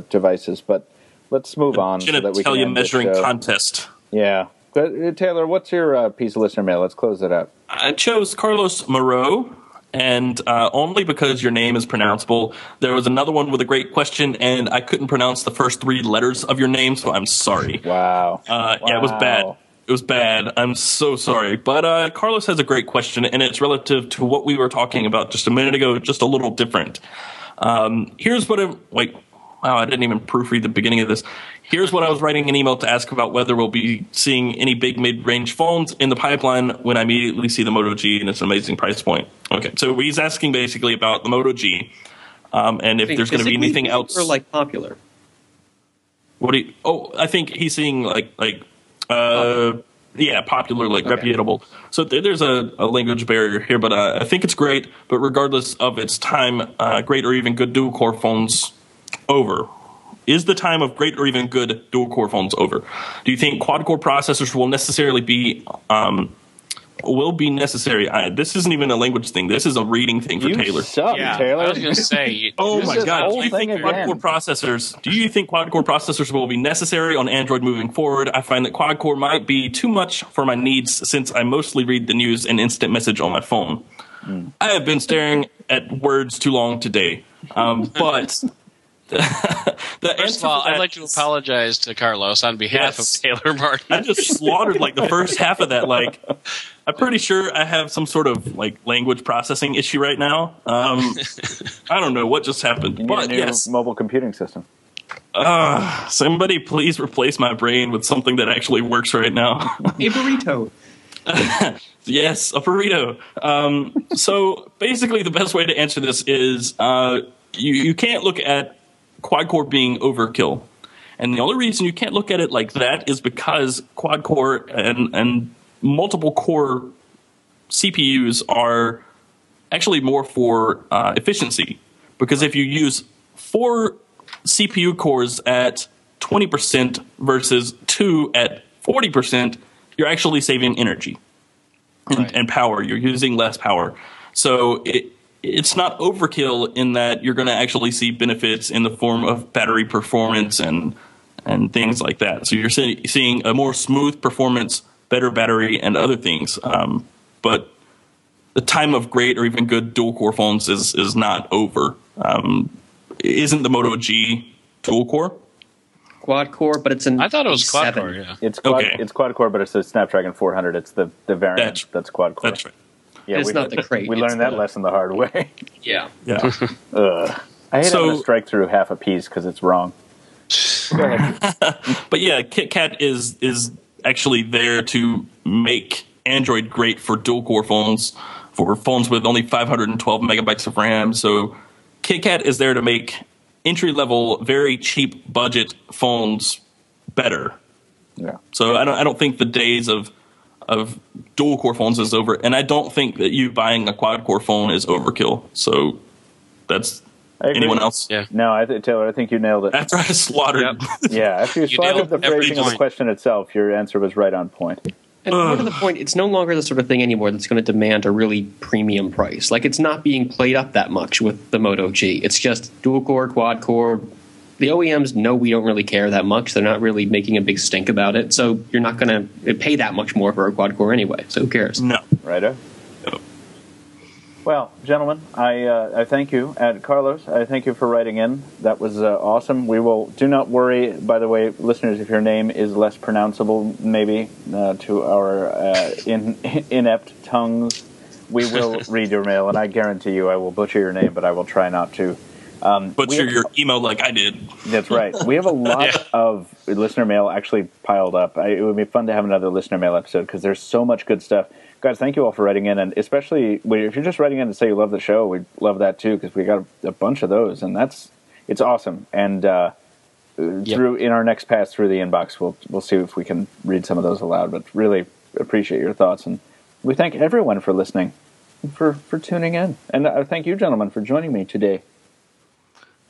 [SPEAKER 1] devices. But let's move on so that we can end
[SPEAKER 3] measuring contest.
[SPEAKER 1] Yeah, but, Taylor, what's your piece of listener mail? Let's close it up.
[SPEAKER 3] I chose Carlos Moreau, and only because your name is pronounceable. There was another one with a great question, and I couldn't pronounce the first 3 letters of your name, so I'm sorry.
[SPEAKER 1] Wow.
[SPEAKER 3] Yeah, it was bad. It was bad. I'm so sorry. But Carlos has a great question, and it's relative to what we were talking about just a minute ago, just a little different. Here's what I'm like. Wow, I didn't even proofread the beginning of this. Here's what I was writing an email to ask about whether we'll be seeing any big mid-range phones in the pipeline when I immediately see the Moto G and its amazing price point. Okay, so he's asking basically about the Moto G, and if there's going to be anything else.
[SPEAKER 5] Or like popular.
[SPEAKER 3] I think he's seeing popular, like reputable. So there's a language barrier here, but I think it's great. But regardless of its time, great or even good dual-core phones over. Is the time of great or even good dual-core phones over? Do you think quad-core processors will necessarily be necessary? This isn't even a language thing. This is a reading thing for Taylor.
[SPEAKER 1] Taylor.
[SPEAKER 4] I was going to say.
[SPEAKER 3] Oh my God! Do you think quad-core processors will be necessary on Android moving forward? I find that quad-core might be too much for my needs since I mostly read the news and instant message on my phone. I have been staring at words too long today, but.
[SPEAKER 4] First of all, I'd like to apologize to Carlos on behalf of Taylor Martin.
[SPEAKER 3] I just slaughtered the first half of that. I'm pretty sure I have some sort of language processing issue right now. I don't know what just happened.
[SPEAKER 1] You need a new mobile computing system.
[SPEAKER 3] Somebody please replace my brain with something that actually works right now.
[SPEAKER 5] A burrito.
[SPEAKER 3] Yes, a burrito. So basically, the best way to answer this is you can't look at quad-core being overkill. And the only reason you can't look at it like that is because quad-core and multiple-core CPUs are actually more for efficiency. Because if you use 4 CPU cores at 20% versus 2 at 40%, you're actually saving energy and power. You're using less power. So it's not overkill in that you're going to actually see benefits in the form of battery performance and things like that. So you're seeing a more smooth performance, better battery, and other things. But the time of great or even good dual-core phones is not over. Isn't the Moto G dual-core?
[SPEAKER 5] quad core, but it's an
[SPEAKER 4] I thought it was quad
[SPEAKER 5] i7.
[SPEAKER 4] core, yeah.
[SPEAKER 1] It's quad core, but it's a Snapdragon 400. It's the variant that's quad core.
[SPEAKER 3] That's right.
[SPEAKER 1] Yeah,
[SPEAKER 5] it's not the crate.
[SPEAKER 1] We learned that lesson the hard way.
[SPEAKER 5] Yeah.
[SPEAKER 3] Yeah.
[SPEAKER 1] I hate having to strike through half a piece because it's wrong. Go ahead.
[SPEAKER 3] But yeah, KitKat is actually there to make Android great for dual-core phones, for phones with only 512 megabytes of RAM. So KitKat is there to make entry-level, very cheap budget phones better.
[SPEAKER 1] Yeah.
[SPEAKER 3] So I don't think the days of dual-core phones is over, and I don't think that you buying a quad-core phone is overkill. So that's anyone else?
[SPEAKER 4] Yeah.
[SPEAKER 1] No, Taylor, I think you nailed it.
[SPEAKER 3] After I slaughtered.
[SPEAKER 4] Yep.
[SPEAKER 1] Yeah, after you slaughtered the phrasing of the question itself, your answer was right on point.
[SPEAKER 5] And more to the point, it's no longer the sort of thing anymore that's going to demand a really premium price. Like, it's not being played up that much with the Moto G. It's just dual core, quad core. The OEMs know we don't really care that much. They're not really making a big stink about it. So you're not going to pay that much more for a quad core anyway. So who cares?
[SPEAKER 3] No.
[SPEAKER 1] Righto. Well, gentlemen, I thank you. And Carlos, I thank you for writing in. That was awesome. Do not worry, by the way, listeners, if your name is less pronounceable, maybe, to our inept tongues, we will read your mail, and I guarantee you I will butcher your name, but I will try not to.
[SPEAKER 3] Butcher your email like I did.
[SPEAKER 1] That's right. We have a lot of listener mail actually piled up. It would be fun to have another listener mail episode because there's so much good stuff. Guys, thank you all for writing in, and especially if you're just writing in to say you love the show, we'd love that too because we got a bunch of those, and it's awesome. And in our next pass through the inbox, we'll see if we can read some of those aloud. But really appreciate your thoughts, and we thank everyone for listening, for tuning in, and thank you, gentlemen, for joining me today.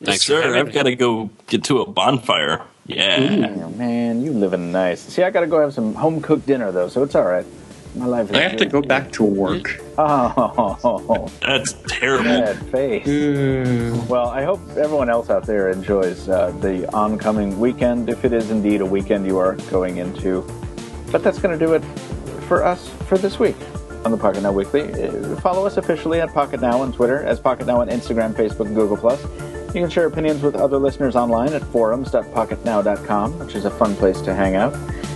[SPEAKER 3] Thanks, sir. I've got to go get to a bonfire. Yeah.
[SPEAKER 1] Oh, man, you living nice. See, I got to go have some home cooked dinner though, so it's all right. My life is
[SPEAKER 5] I have to go back to work.
[SPEAKER 1] Oh,
[SPEAKER 3] that's terrible.
[SPEAKER 1] Bad face. Well, I hope everyone else out there enjoys the oncoming weekend, if it is indeed a weekend you are going into. But that's going to do it for us for this week on the Pocketnow Weekly. Follow us officially at Pocketnow on Twitter, as Pocketnow on Instagram, Facebook, and Google+. You can share opinions with other listeners online at forums.pocketnow.com, which is a fun place to hang out.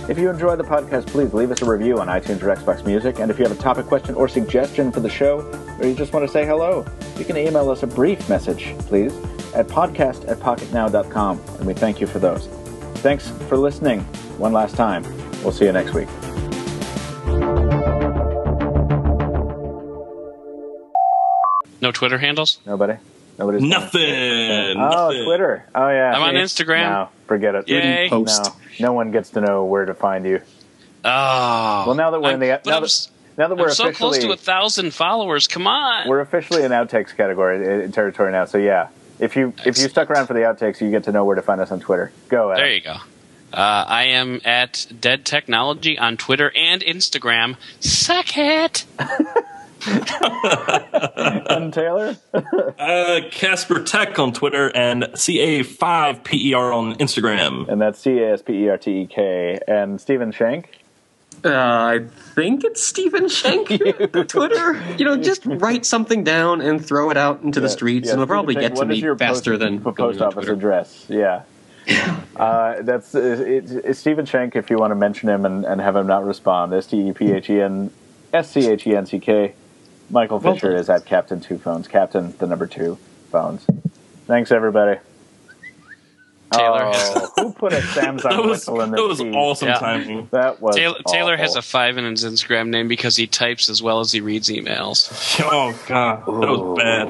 [SPEAKER 1] If you enjoy the podcast, please leave us a review on iTunes or Xbox Music. And if you have a topic, question, or suggestion for the show, or you just want to say hello, you can email us a brief message, please, at podcast@pocketnow.com. And we thank you for those. Thanks for listening one last time. We'll see you next week.
[SPEAKER 4] No Twitter handles?
[SPEAKER 1] Nobody's
[SPEAKER 3] Nothing.
[SPEAKER 1] Nothing. Twitter. Oh, yeah.
[SPEAKER 4] I'm on Instagram.
[SPEAKER 1] No, forget it.
[SPEAKER 4] Yay.
[SPEAKER 1] No one gets to know where to find you.
[SPEAKER 4] Oh.
[SPEAKER 1] Well, now that we're
[SPEAKER 4] I'm so close to 1,000 followers. Come on.
[SPEAKER 1] We're officially in outtakes category territory now. So yeah, if you stuck around for the outtakes, you get to know where to find us on Twitter. Go Adam.
[SPEAKER 4] There you go. I am at Dead Technology on Twitter and Instagram. Suck it.
[SPEAKER 1] And Taylor?
[SPEAKER 3] Casper Tech on Twitter and CA5PER on Instagram.
[SPEAKER 1] And that's CASPERTEK. And Stephen Schenck?
[SPEAKER 5] I think it's Stephen Schenck on Twitter. Just write something down and throw it out into the streets, and it'll probably get to me faster than
[SPEAKER 1] post office address. Yeah. It's Stephen Schenck if you want to mention him and have him not respond. STEPHENSCHENCK. Michael Fisher is at Captain 2 Phones. Captain, the number 2 Phones. Thanks, everybody.
[SPEAKER 4] Taylor
[SPEAKER 1] who put a Samsung whistle in the
[SPEAKER 3] That was awesome timing.
[SPEAKER 1] That was
[SPEAKER 4] Taylor has a 5 in his Instagram name because he types as well as he reads emails.
[SPEAKER 3] Oh, God. That was bad.